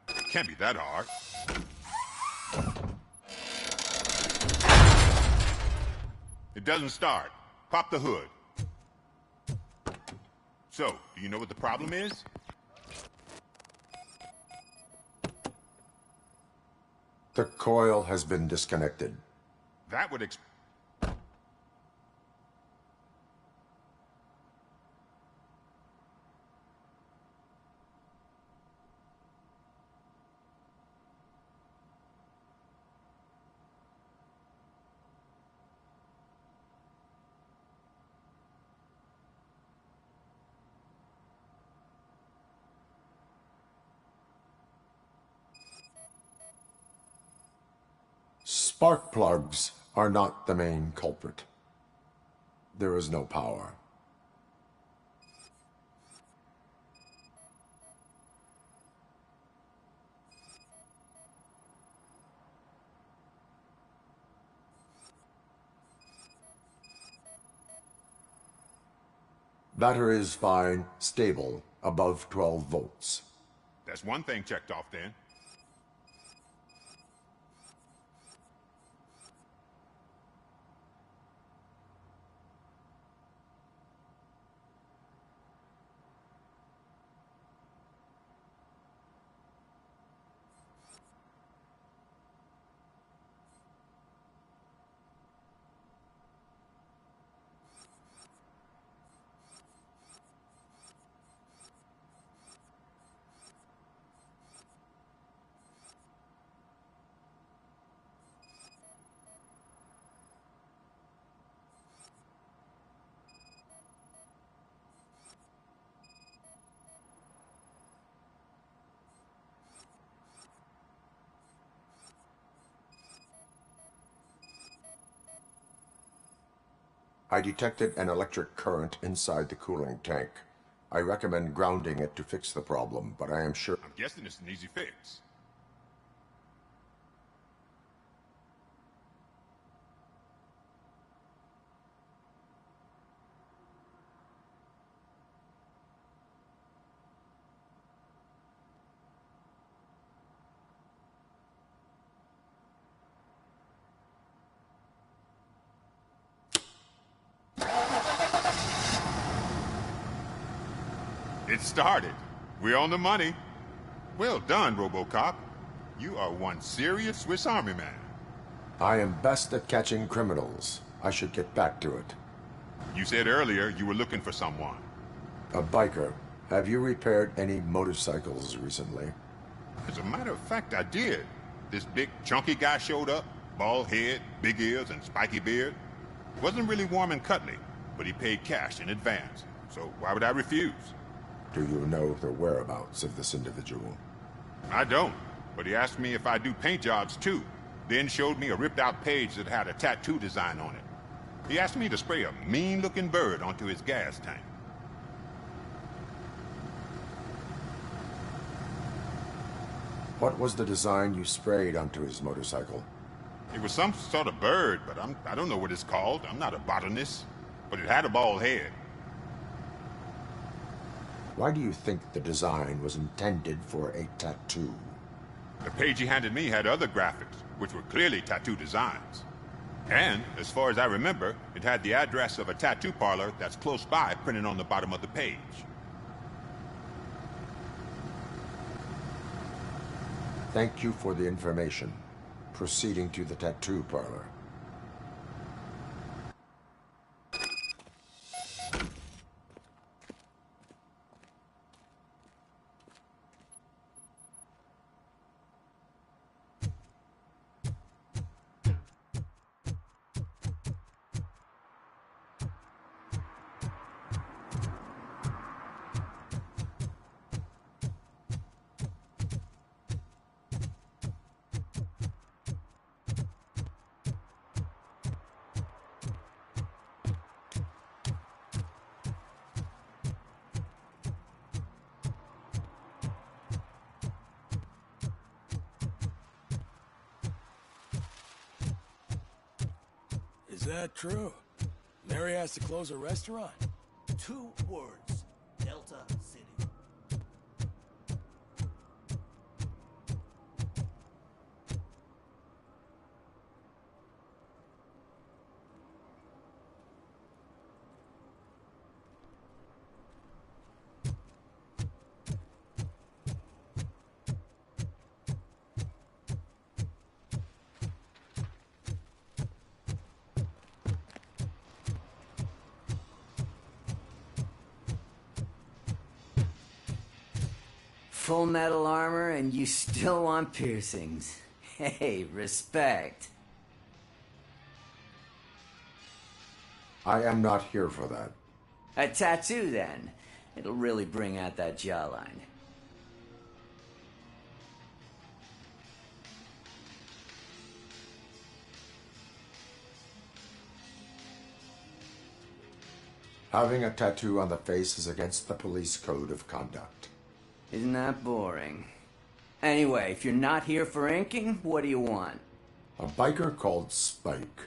It can't be that hard. It doesn't start. Pop the hood. So, do you know what the problem is? The coil has been disconnected. That would Spark plugs are not the main culprit. There is no power. Battery is fine, stable, above 12 volts. That's one thing checked off then. I detected an electric current inside the cooling tank. I recommend grounding it to fix the problem, but I am sure... I'm guessing it's an easy fix. It started. We're on the money. Well done, RoboCop. You are one serious Swiss Army man. I am best at catching criminals. I should get back to it. You said earlier you were looking for someone. A biker. Have you repaired any motorcycles recently? As a matter of fact, I did. This big, chunky guy showed up. Bald head, big ears, and spiky beard. Wasn't really warm and cuddly, but he paid cash in advance, so why would I refuse? Do you know the whereabouts of this individual? I don't, but he asked me if I do paint jobs too, then showed me a ripped-out page that had a tattoo design on it. He asked me to spray a mean-looking bird onto his gas tank. What was the design you sprayed onto his motorcycle? It was some sort of bird, but I don't know what it's called. I'm not a botanist, but it had a bald head. Why do you think the design was intended for a tattoo? The page he handed me had other graphics, which were clearly tattoo designs. And, as far as I remember, it had the address of a tattoo parlor that's close by printed on the bottom of the page. Thank you for the information. Proceeding to the tattoo parlor. Is that true? Mary has to close a restaurant? 2 words. Delta City. Full metal armor and you still want piercings. Hey, respect. I am not here for that. A tattoo, then. It'll really bring out that jawline. Having a tattoo on the face is against the police code of conduct. Isn't that boring? Anyway, if you're not here for inking, what do you want? A biker called Spike.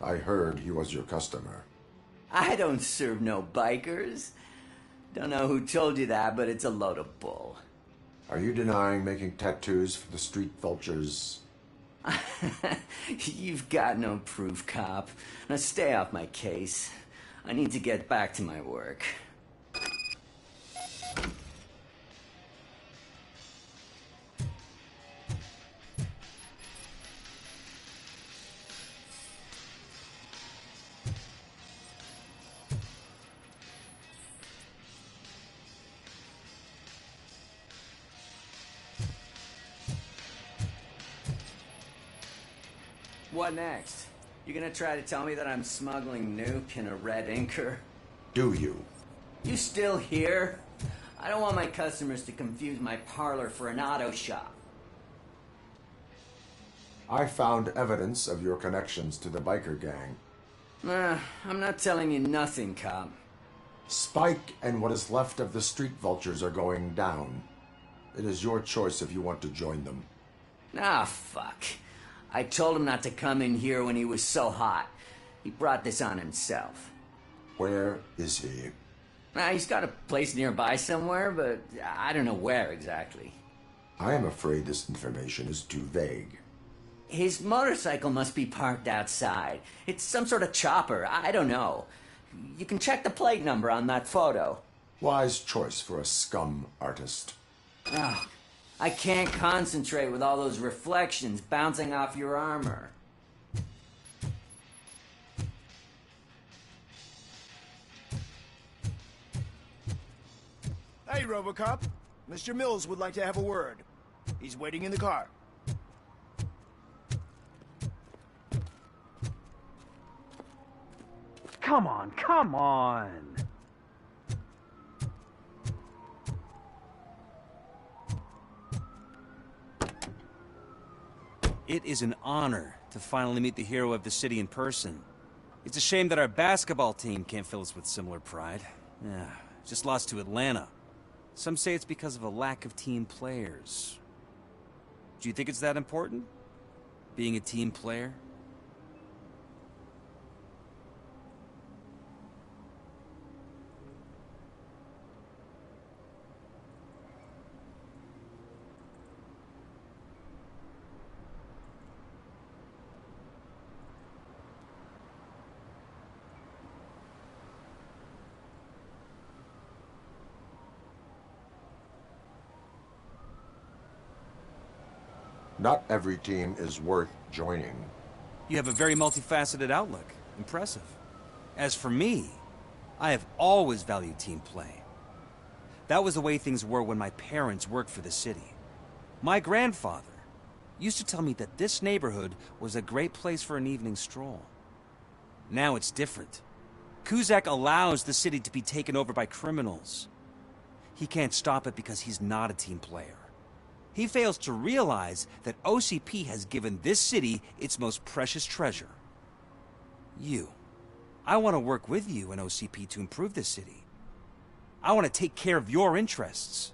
I heard he was your customer. I don't serve no bikers. Don't know who told you that, but it's a load of bull. Are you denying making tattoos for the street vultures? You've got no proof, cop. Now stay off my case. I need to get back to my work. What next? You gonna try to tell me that I'm smuggling nuke in a red inker? Do you? You still here? I don't want my customers to confuse my parlor for an auto shop. I found evidence of your connections to the biker gang. I'm not telling you nothing, cop. Spike and what is left of the street vultures are going down. It is your choice if you want to join them. Ah, fuck. I told him not to come in here when he was so hot. He brought this on himself. Where is he? He's got a place nearby somewhere, but I don't know where exactly. I am afraid this information is too vague. His motorcycle must be parked outside. It's some sort of chopper. I don't know. You can check the plate number on that photo. Wise choice for a scum artist. Oh, I can't concentrate with all those reflections bouncing off your armor. Hey, RoboCop. Mr. Mills would like to have a word. He's waiting in the car. come on, come on! It is an honor to finally meet the hero of the city in person. It's a shame that our basketball team can't fill us with similar pride. Yeah, just lost to Atlanta. Some say it's because of a lack of team players. Do you think it's that important? Being a team player? Not every team is worth joining. You have a very multifaceted outlook. Impressive. As for me, I have always valued team play. That was the way things were when my parents worked for the city. My grandfather used to tell me that this neighborhood was a great place for an evening stroll. Now it's different. Kuzak allows the city to be taken over by criminals. He can't stop it because he's not a team player. He fails to realize that OCP has given this city its most precious treasure. You. I want to work with you and OCP to improve this city. I want to take care of your interests.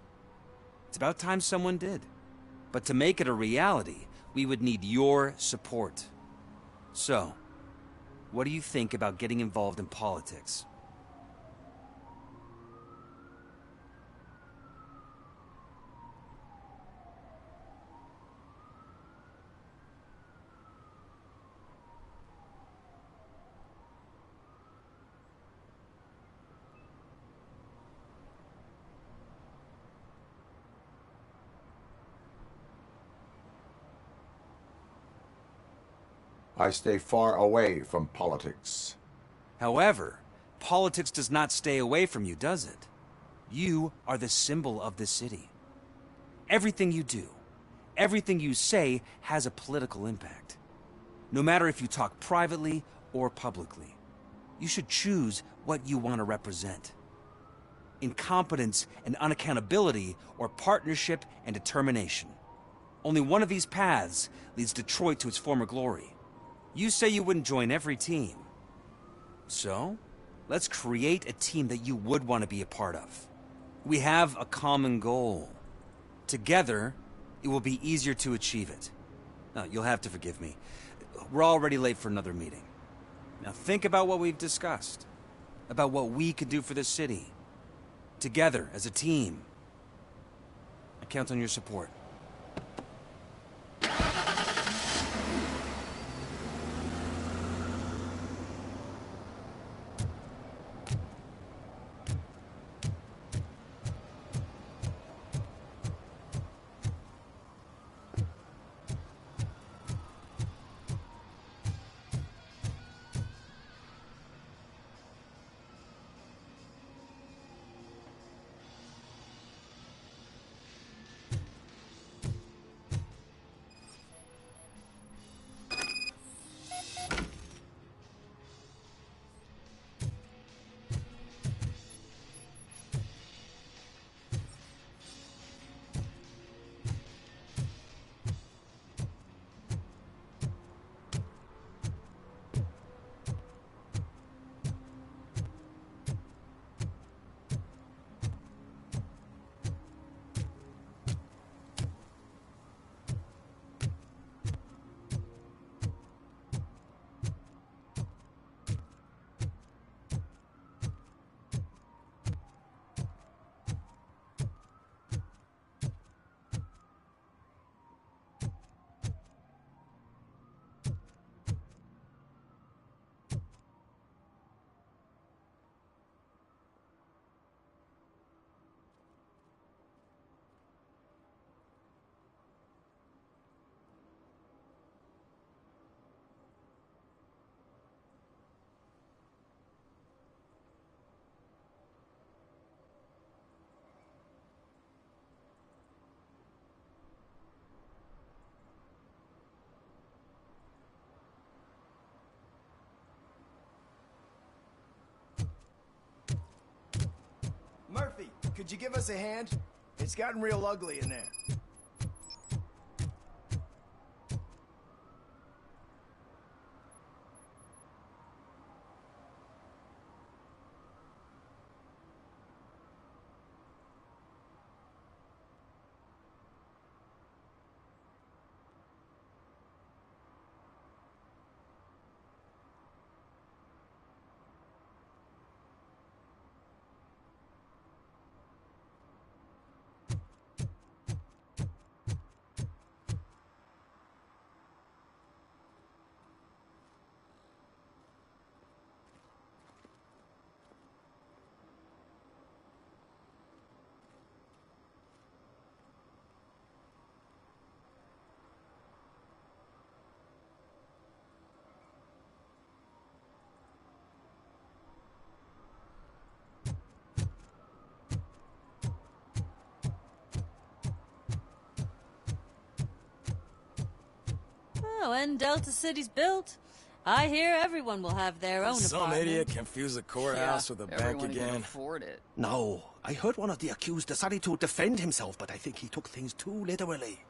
It's about time someone did. But to make it a reality, we would need your support. So, what do you think about getting involved in politics? I stay far away from politics. However, politics does not stay away from you, does it? You are the symbol of this city. Everything you do, everything you say has a political impact. No matter if you talk privately or publicly, you should choose what you want to represent. Incompetence and unaccountability, or partnership and determination. Only one of these paths leads Detroit to its former glory. You say you wouldn't join every team. So, let's create a team that you would want to be a part of. We have a common goal. Together, it will be easier to achieve it. Now, you'll have to forgive me. We're already late for another meeting. Now think about what we've discussed. About what we could do for this city. Together, as a team. I count on your support. Could you give us a hand? It's gotten real ugly in there. Oh, when Delta City's built, I hear everyone will have their own Some apartment. idiot confused the courthouse with a bank Everyone can again. afford it. No, I heard one of the accused decided to defend himself, but I think he took things too literally.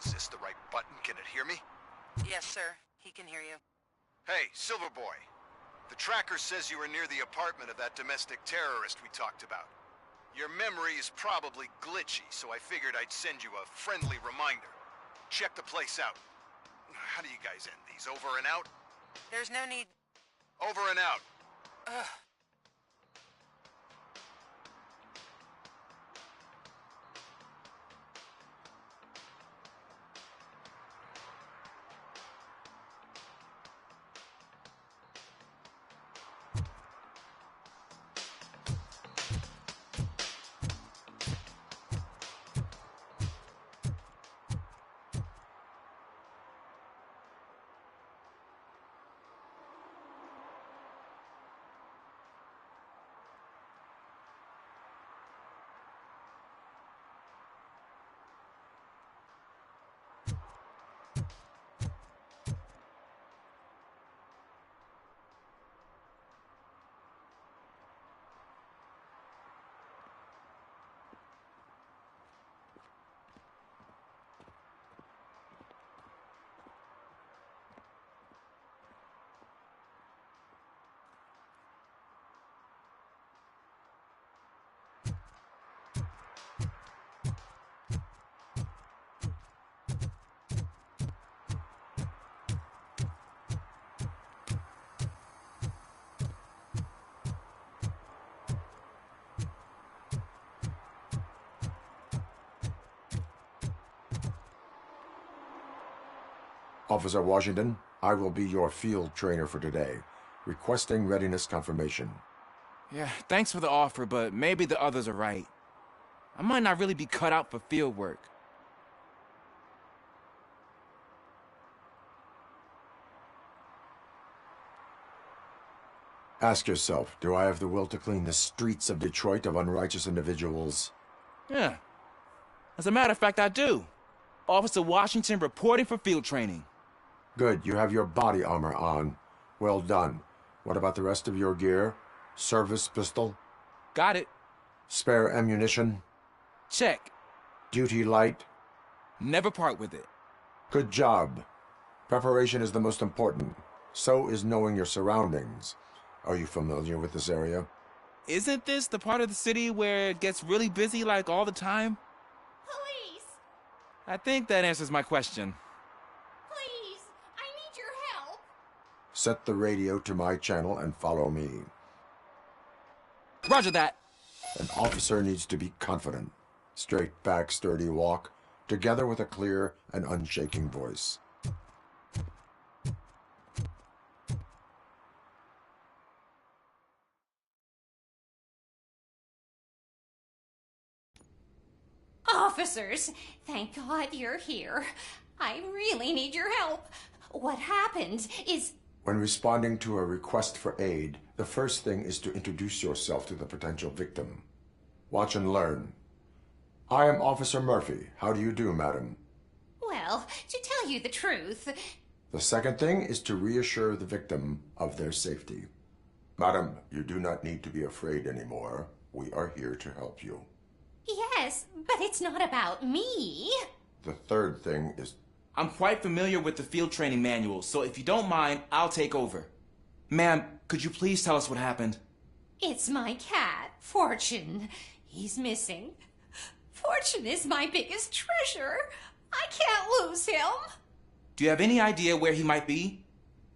Is this the right button? Can it hear me? Yes, sir. He can hear you. Hey, Silverboy. The tracker says you were near the apartment of that domestic terrorist we talked about. Your memory is probably glitchy, so I figured I'd send you a friendly reminder. Check the place out. How do you guys end these? Over and out? There's no need... Over and out. Ugh. Officer Washington, I will be your field trainer for today. Requesting readiness confirmation. Yeah, thanks for the offer, but maybe the others are right. I might not really be cut out for field work. Ask yourself, do I have the will to clean the streets of Detroit of unrighteous individuals? Yeah. As a matter of fact, I do. Officer Washington reporting for field training. Good, you have your body armor on. Well done. What about the rest of your gear? Service pistol? Got it. Spare ammunition? Check. Duty light? Never part with it. Good job. Preparation is the most important. So is knowing your surroundings. Are you familiar with this area? Isn't this the part of the city where it gets really busy like all the time? Police! I think that answers my question. Please! I need your help! Set the radio to my channel and follow me. Roger that. An officer needs to be confident. Straight back, sturdy walk, together with a clear and unshaking voice. Officers, thank God you're here. I really need your help. What happened is... When responding to a request for aid, the first thing is to introduce yourself to the potential victim. Watch and learn. I am Officer Murphy. How do you do, madam? Well, to tell you the truth... The second thing is to reassure the victim of their safety. Madam, you do not need to be afraid anymore. We are here to help you. Yes, but it's not about me. The third thing is... I'm quite familiar with the field training manual, so if you don't mind, I'll take over. Ma'am, could you please tell us what happened? It's my cat, Fortune. He's missing. Fortune is my biggest treasure. I can't lose him. Do you have any idea where he might be?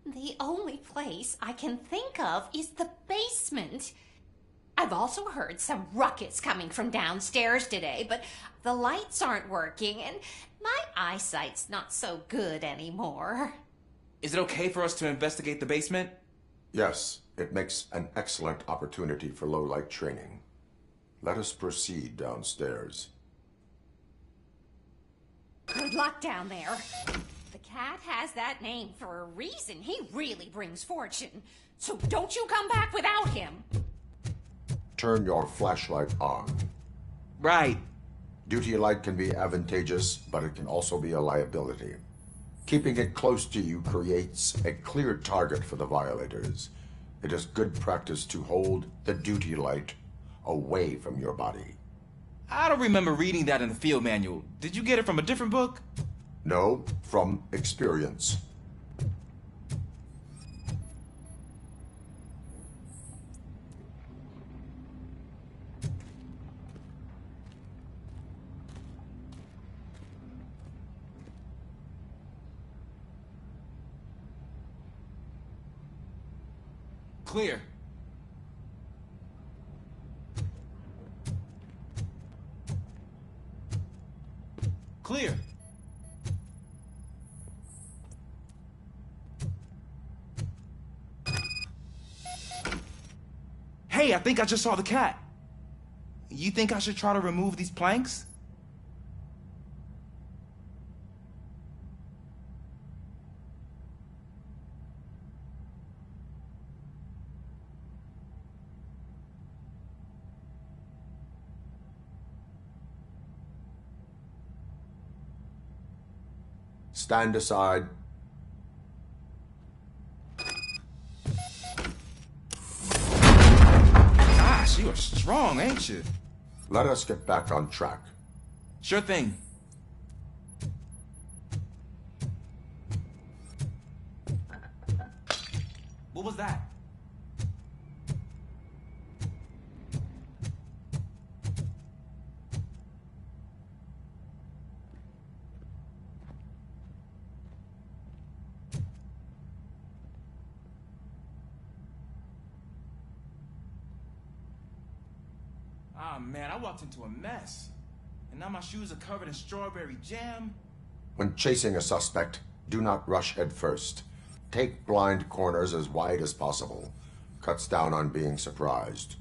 The only place I can think of is the basement. I've also heard some ruckus coming from downstairs today, but the lights aren't working and my eyesight's not so good anymore. Is it okay for us to investigate the basement? Yes, it makes an excellent opportunity for low-light training. Let us proceed downstairs. Good luck down there. The cat has that name for a reason. He really brings fortune. So don't you come back without him. Turn your flashlight on. Right. Duty light can be advantageous, but it can also be a liability. Keeping it close to you creates a clear target for the violators. It is good practice to hold the duty light away from your body. I don't remember reading that in the field manual. Did you get it from a different book? No, from experience. Clear. Clear. Hey, I think I just saw the cat. You think I should try to remove these planks? Stand aside. Gosh, you are strong, ain't you? Let us get back on track. Sure thing. What was that? Ah, man, I walked into a mess. And now my shoes are covered in strawberry jam. When chasing a suspect, Do not rush head first. Take blind corners as wide as possible. Cuts down on being surprised.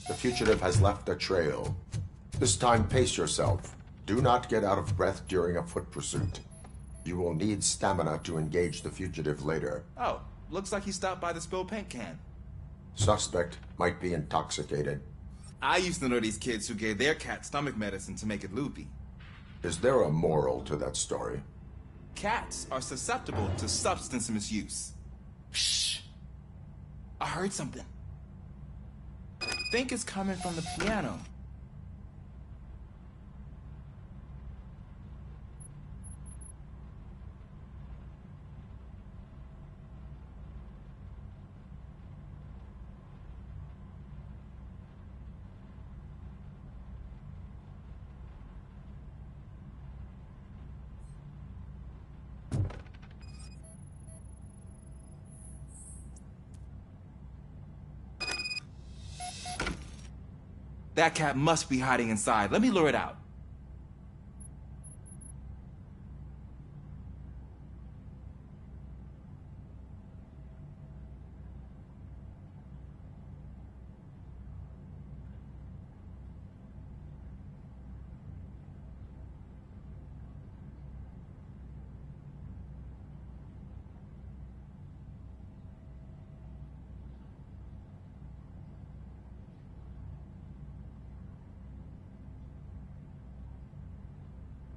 The fugitive has left a trail. This time, pace yourself. Do not get out of breath during a foot pursuit. You will need stamina to engage the fugitive later. Oh, looks like he stopped by the spilled paint can. Suspect might be intoxicated. I used to know these kids who gave their cat stomach medicine to make it loopy. Is there a moral to that story? Cats are susceptible to substance misuse. Shh! I heard something. I think it's coming from the piano. That cat must be hiding inside. Let me lure it out.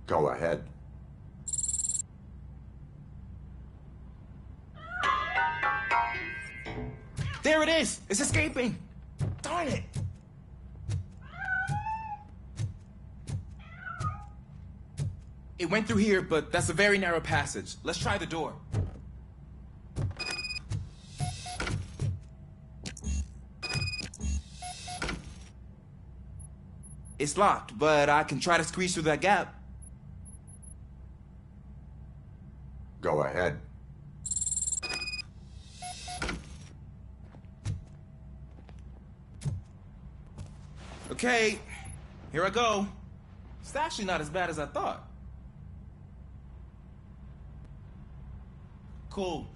Go ahead. There it is! It's escaping! Darn it! It went through here, but that's a very narrow passage. Let's try the door. It's locked, but I can try to squeeze through that gap. Go ahead. Okay, here I go. It's actually not as bad as I thought. Cool.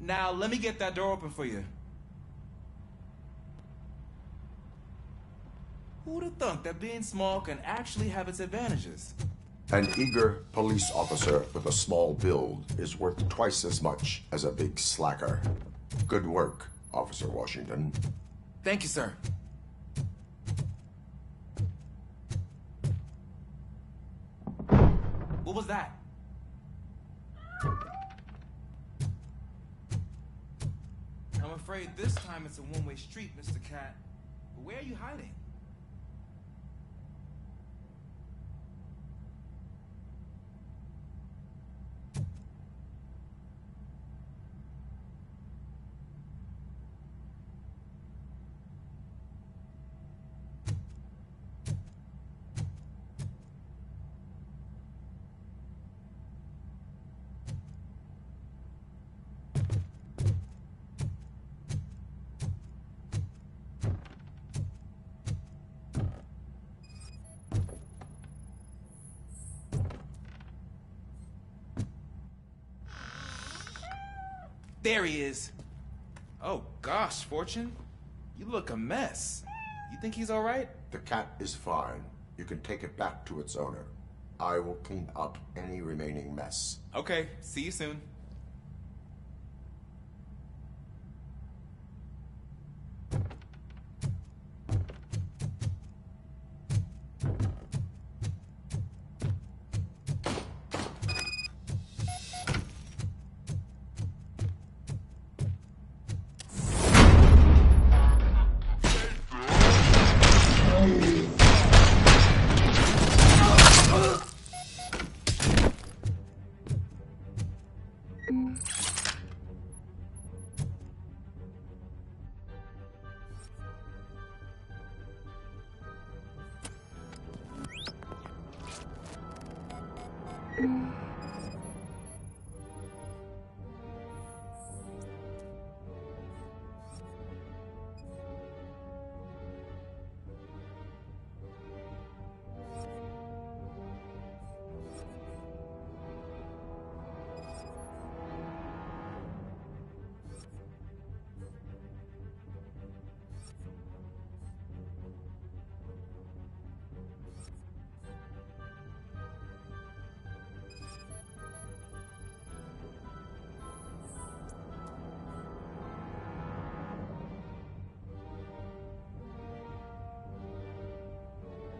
Now let me get that door open for you. Who'd have thunk that being small can actually have its advantages? An eager police officer with a small build is worth twice as much as a big slacker. Good work, Officer Washington. Thank you, sir. What was that? I'm afraid this time it's a one-way street, Mr. Cat. But where are you hiding? There he is. Oh gosh, Fortune. You look a mess. You think he's all right? The cat is fine. You can take it back to its owner. I will clean up any remaining mess. Okay, see you soon.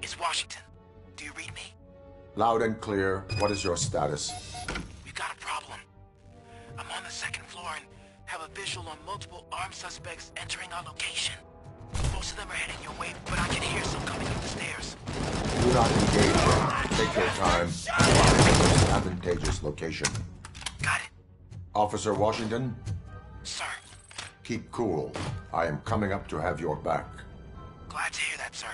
It's Washington. Do you read me? Loud and clear. What is your status? We've got a problem. I'm on the second floor and have a visual on multiple armed suspects entering our location. Most of them are heading your way, but I can hear some coming up the stairs. Do not engage. Take your time. Find the most advantageous location. Got it. Officer Washington? Sir. Keep cool. I am coming up to have your back. Glad to hear that, sir.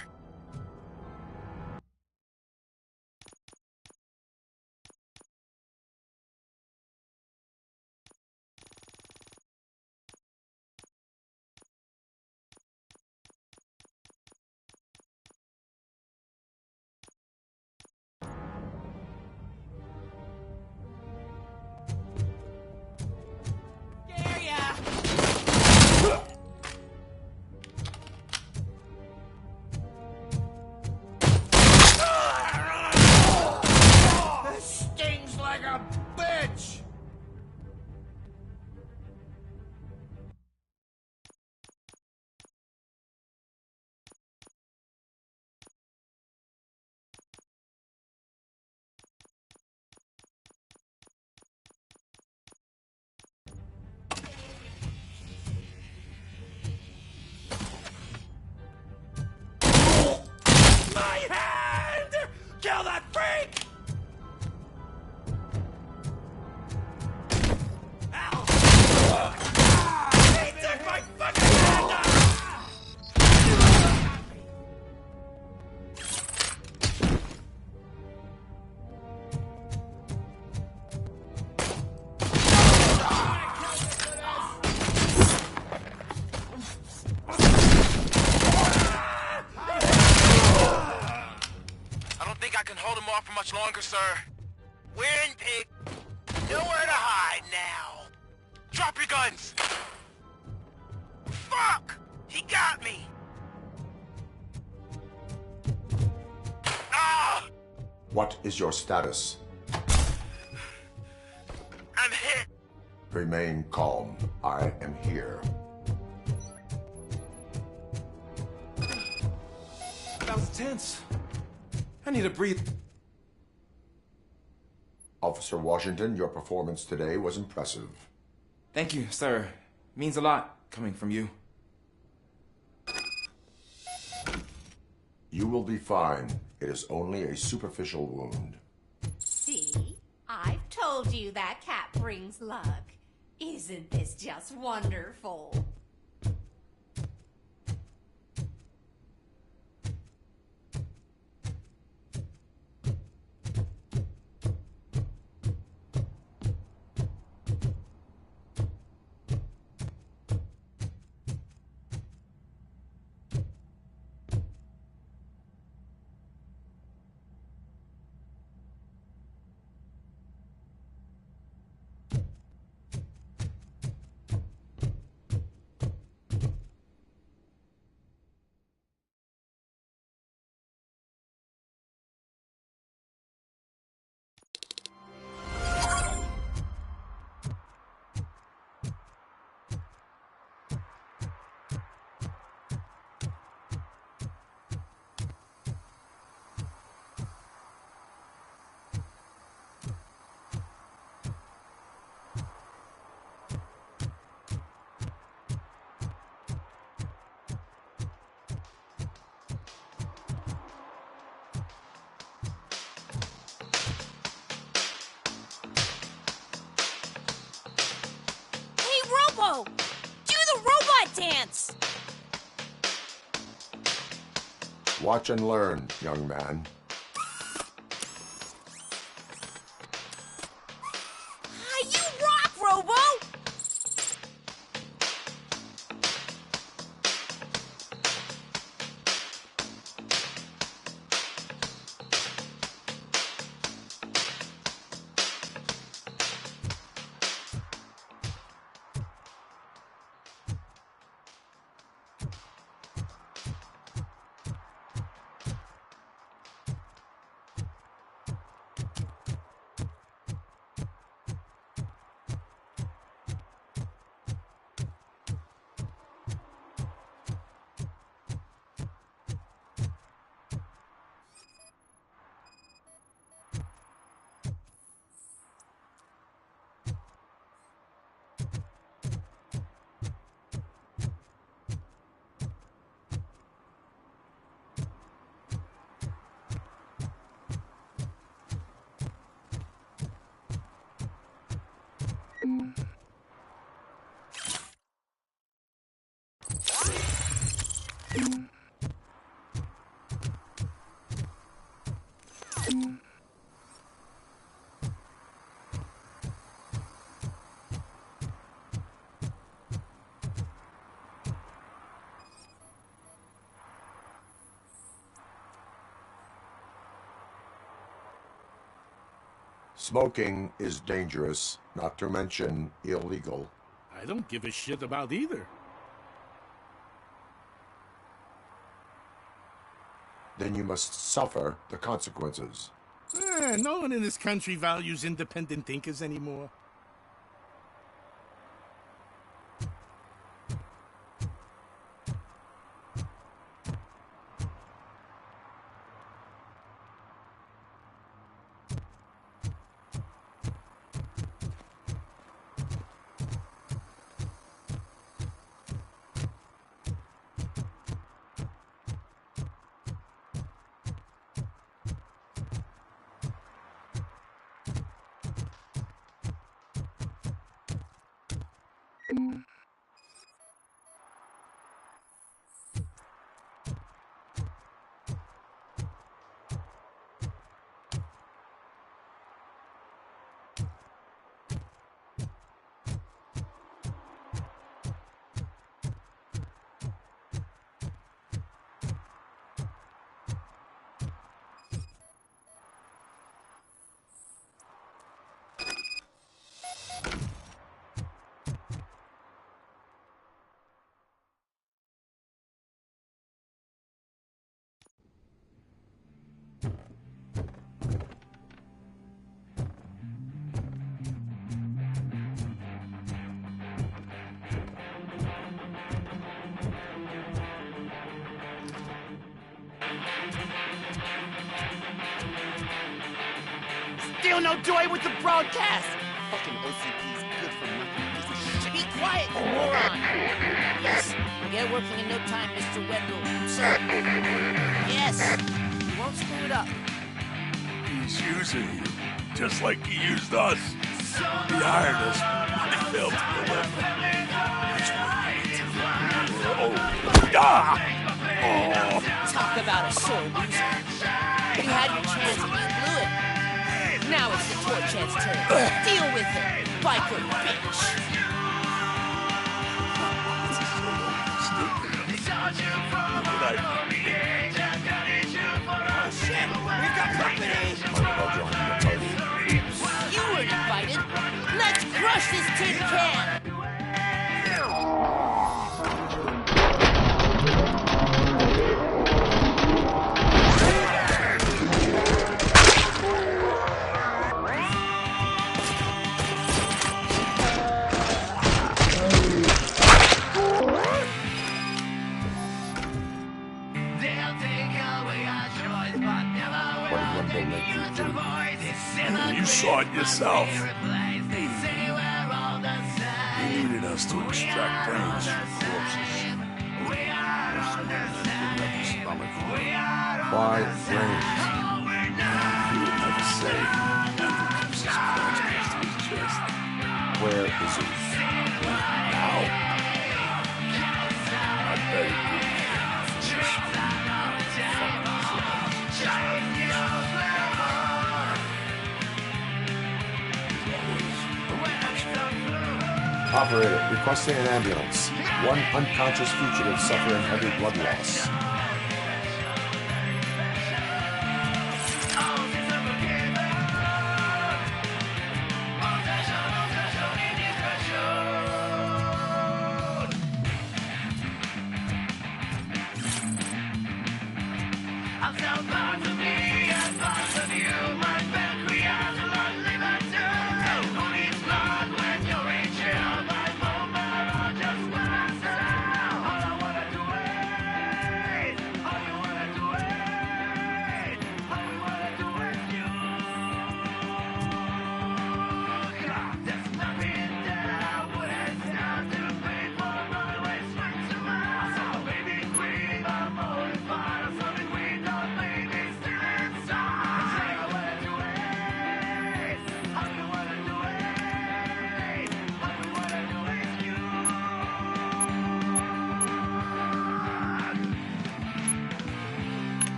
Stings like a bitch! My hand! Kill that freak! Ow! He took my fucking hand off! I don't think I can hold him off for much longer, sir. Win, pig. Nowhere to hide now. Drop your guns! Fuck! He got me! Ah! What is your status? I'm hit! Remain calm. I am here. That was tense. I need to breathe. Officer Washington, your performance today was impressive. Thank you, sir. Means a lot coming from you. You will be fine. It is only a superficial wound. See? I've told you that cat brings luck. Isn't this just wonderful? Watch and learn, young man. You rock, Robo! Smoking is dangerous, not to mention illegal. I don't give a shit about either. Then you must suffer the consequences. No one in this country values independent thinkers anymore. Still no joy with the broadcast! Fucking OCP's good for nothing piece of shit. Be quiet, you moron! Yes, we'll get working in no time, Mr. Wendell. Sir. Yes, you won't screw it up. He's using you, just like he used us. He hired us, but he failed to deliver. That's what he did. Talk about a sore loser. You had your chance and you blew it. Now it's the Torchhead's turn. Deal with it, biker bitch. Oh shit, we've got company. You weren't invited. Let's crush this tin can. You saw it yourself. He needed us to extract brains from corpses. Why brains? He would never say. Andrew keeps his cards close to his chest. Where is he? Now? I bet he didn't. Operator, requesting an ambulance. One unconscious fugitive suffering heavy blood loss.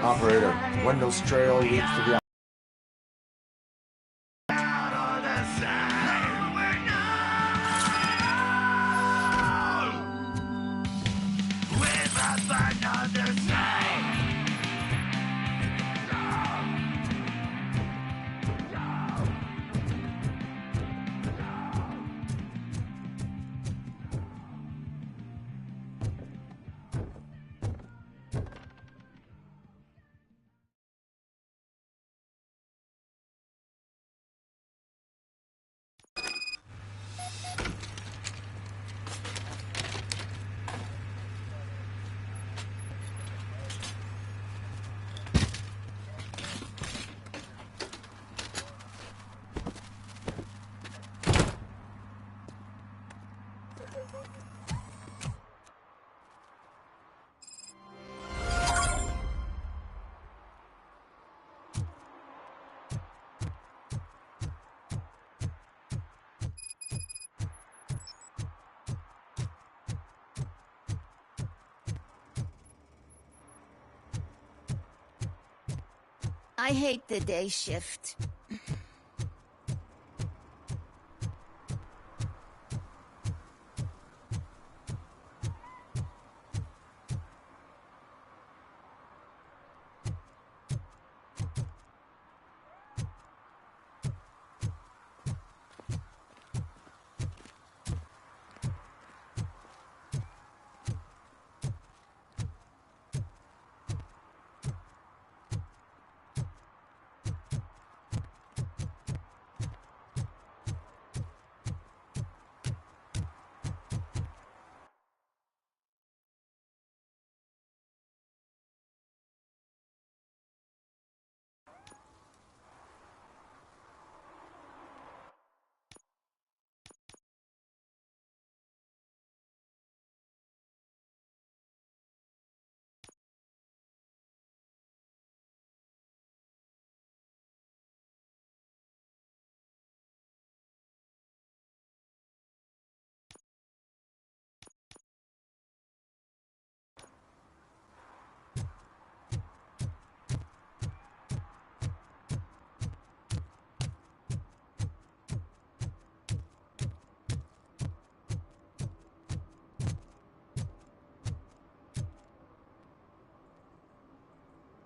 Operator, Wendell's trail leads to the... I hate the day shift.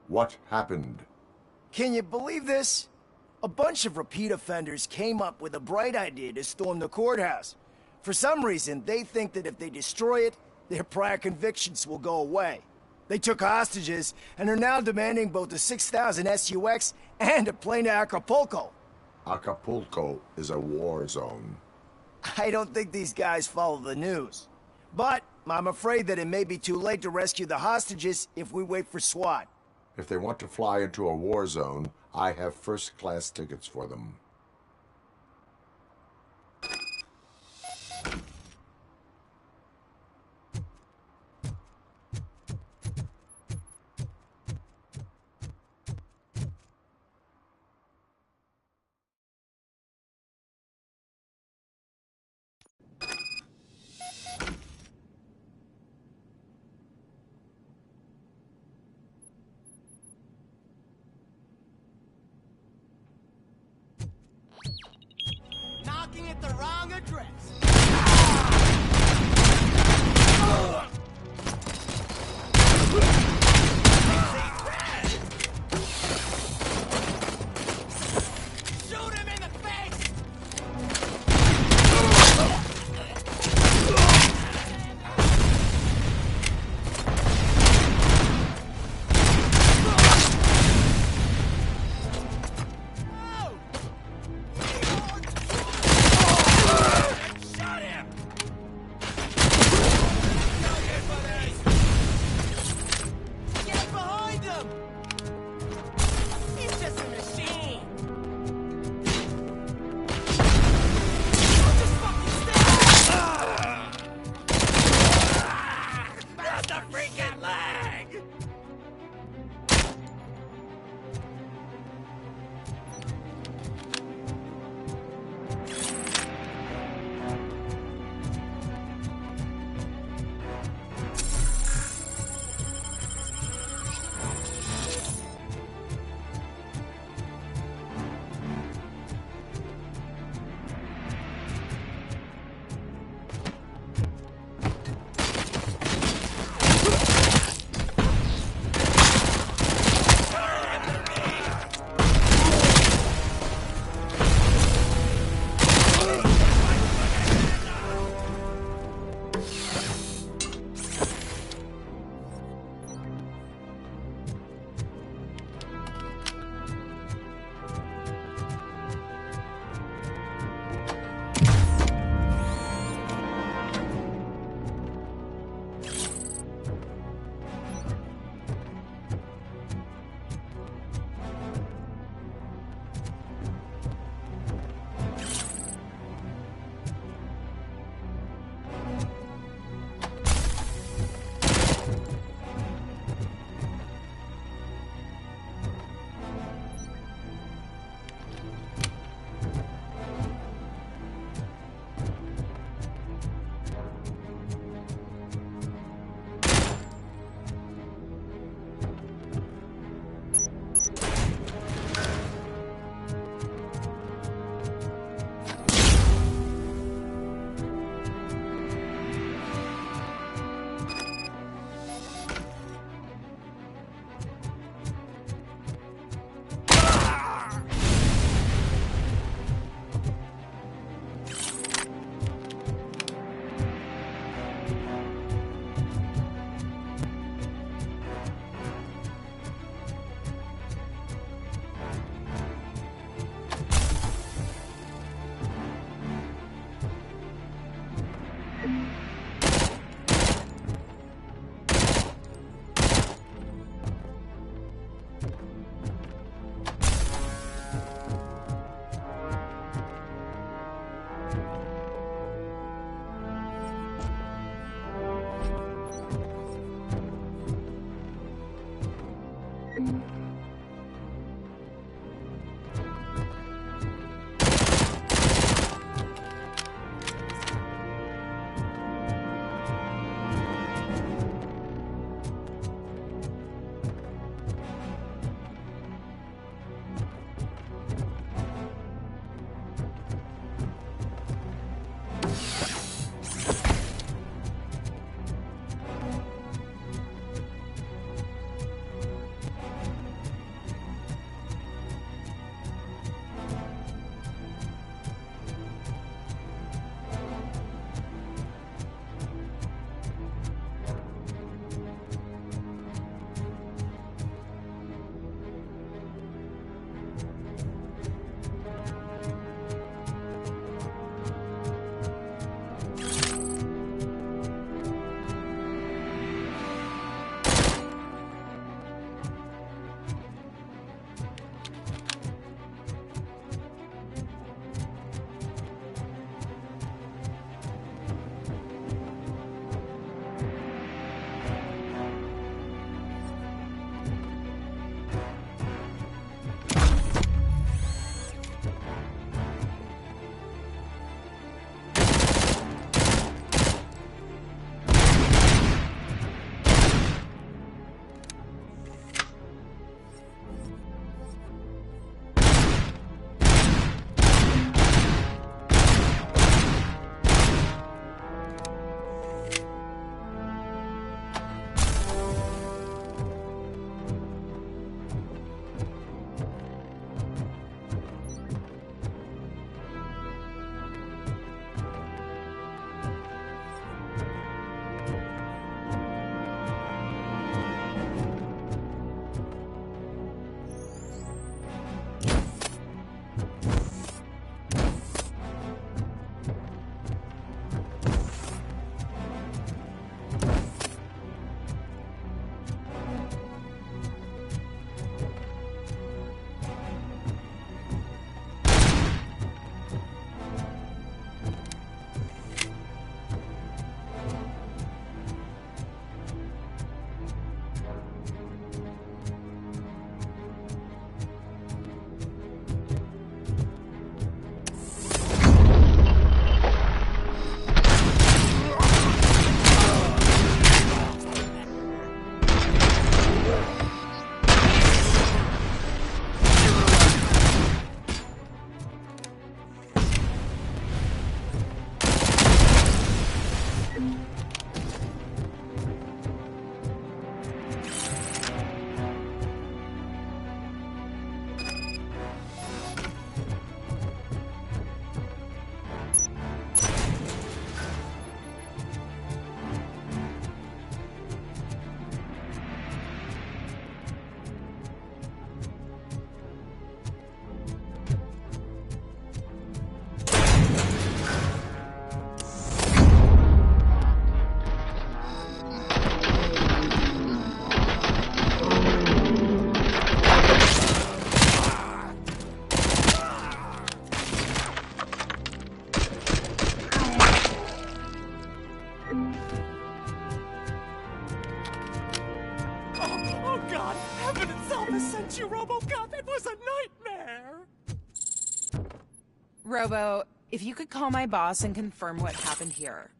What happened? Can you believe this? A bunch of repeat offenders came up with a bright idea to storm the courthouse. For some reason, they think that if they destroy it, their prior convictions will go away. They took hostages and are now demanding both the 6,000 SUX and a plane to Acapulco. Acapulco is a war zone. I don't think these guys follow the news. But I'm afraid that it may be too late to rescue the hostages if we wait for SWAT. If they want to fly into a war zone, I have first-class tickets for them. knocking at the wrong address. Shoot him in the face! Shot him! told you, RoboCop, it was a nightmare! Robo, if you could call my boss and confirm what happened here.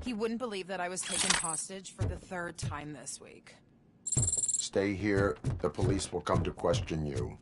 He wouldn't believe that I was taken hostage for the 3rd time this week. Stay here. The police will come to question you.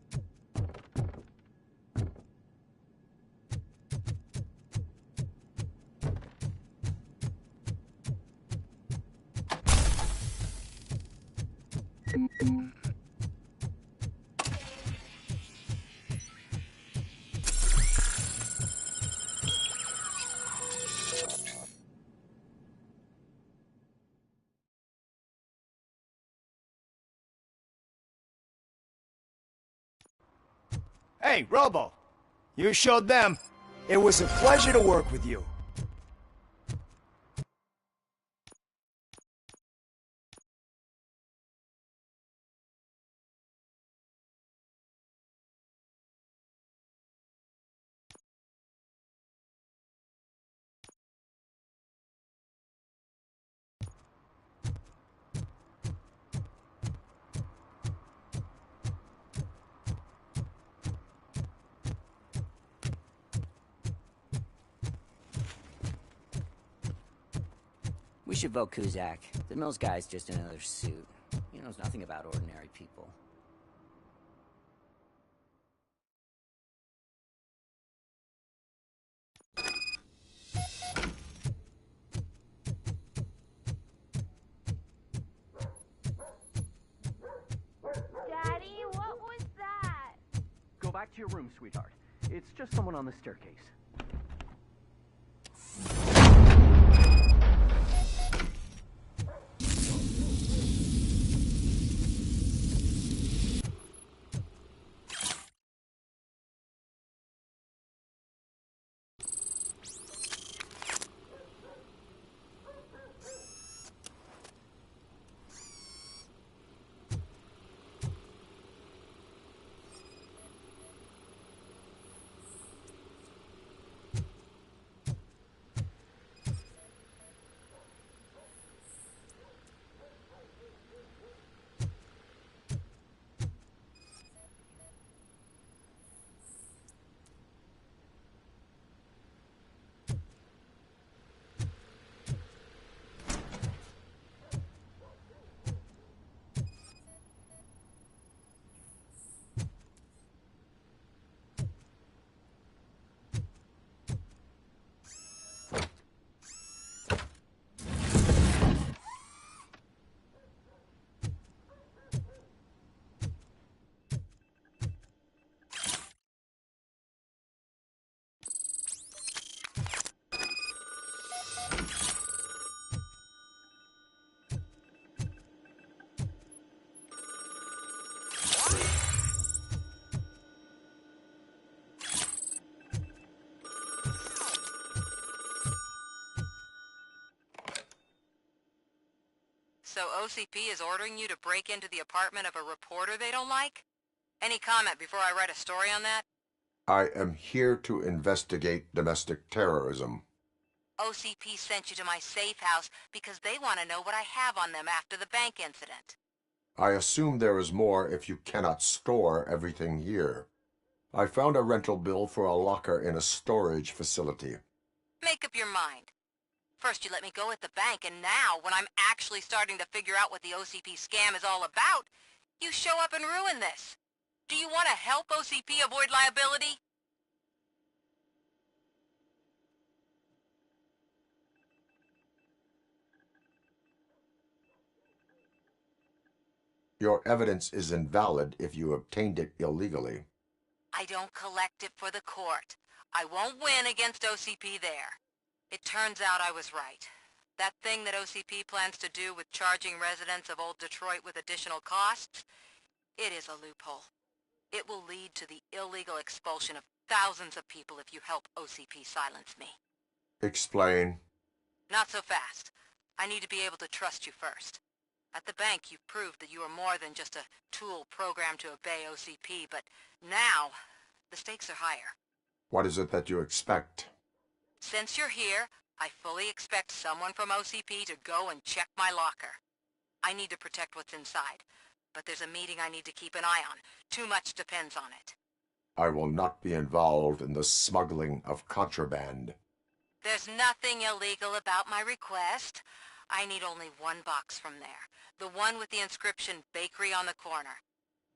Hey, Robo! You showed them. It was a pleasure to work with you. We should vote Kuzak. The Mills guy's just another suit. He knows nothing about ordinary people. Daddy, what was that? Go back to your room, sweetheart. It's just someone on the staircase. So OCP is ordering you to break into the apartment of a reporter they don't like? Any comment before I write a story on that? I am here to investigate domestic terrorism. OCP sent you to my safe house because they want to know what I have on them after the bank incident. I assume there is more if you cannot store everything here. I found a rental bill for a locker in a storage facility. Make up your mind. First you let me go at the bank, and now, when I'm actually starting to figure out what the OCP scam is all about, you show up and ruin this. Do you want to help OCP avoid liability? Your evidence is invalid if you obtained it illegally. I don't collect it for the court. I won't win against OCP there. It turns out I was right. That thing that OCP plans to do with charging residents of Old Detroit with additional costs, it is a loophole. It will lead to the illegal expulsion of thousands of people if you help OCP silence me. Explain. Not so fast. I need to be able to trust you first. At the bank, you've proved that you are more than just a tool programmed to obey OCP, but now, the stakes are higher. What is it that you expect? Since you're here, I fully expect someone from OCP to go and check my locker. I need to protect what's inside. but there's a meeting I need to keep an eye on. Too much depends on it. I will not be involved in the smuggling of contraband. There's nothing illegal about my request. I need only one box from there. The one with the inscription Bakery on the corner.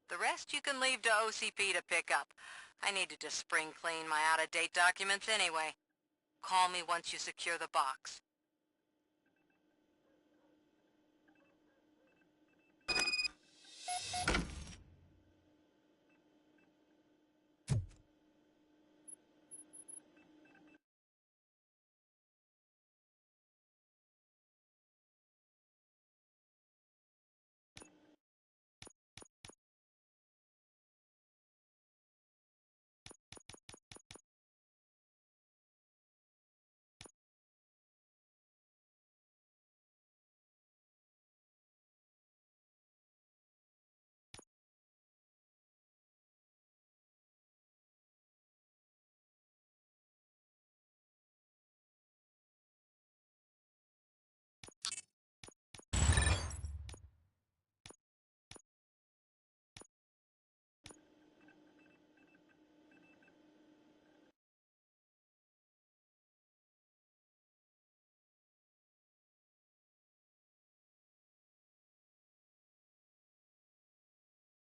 The rest you can leave to OCP to pick up. I needed to spring clean my out-of-date documents anyway. Call me once you secure the box.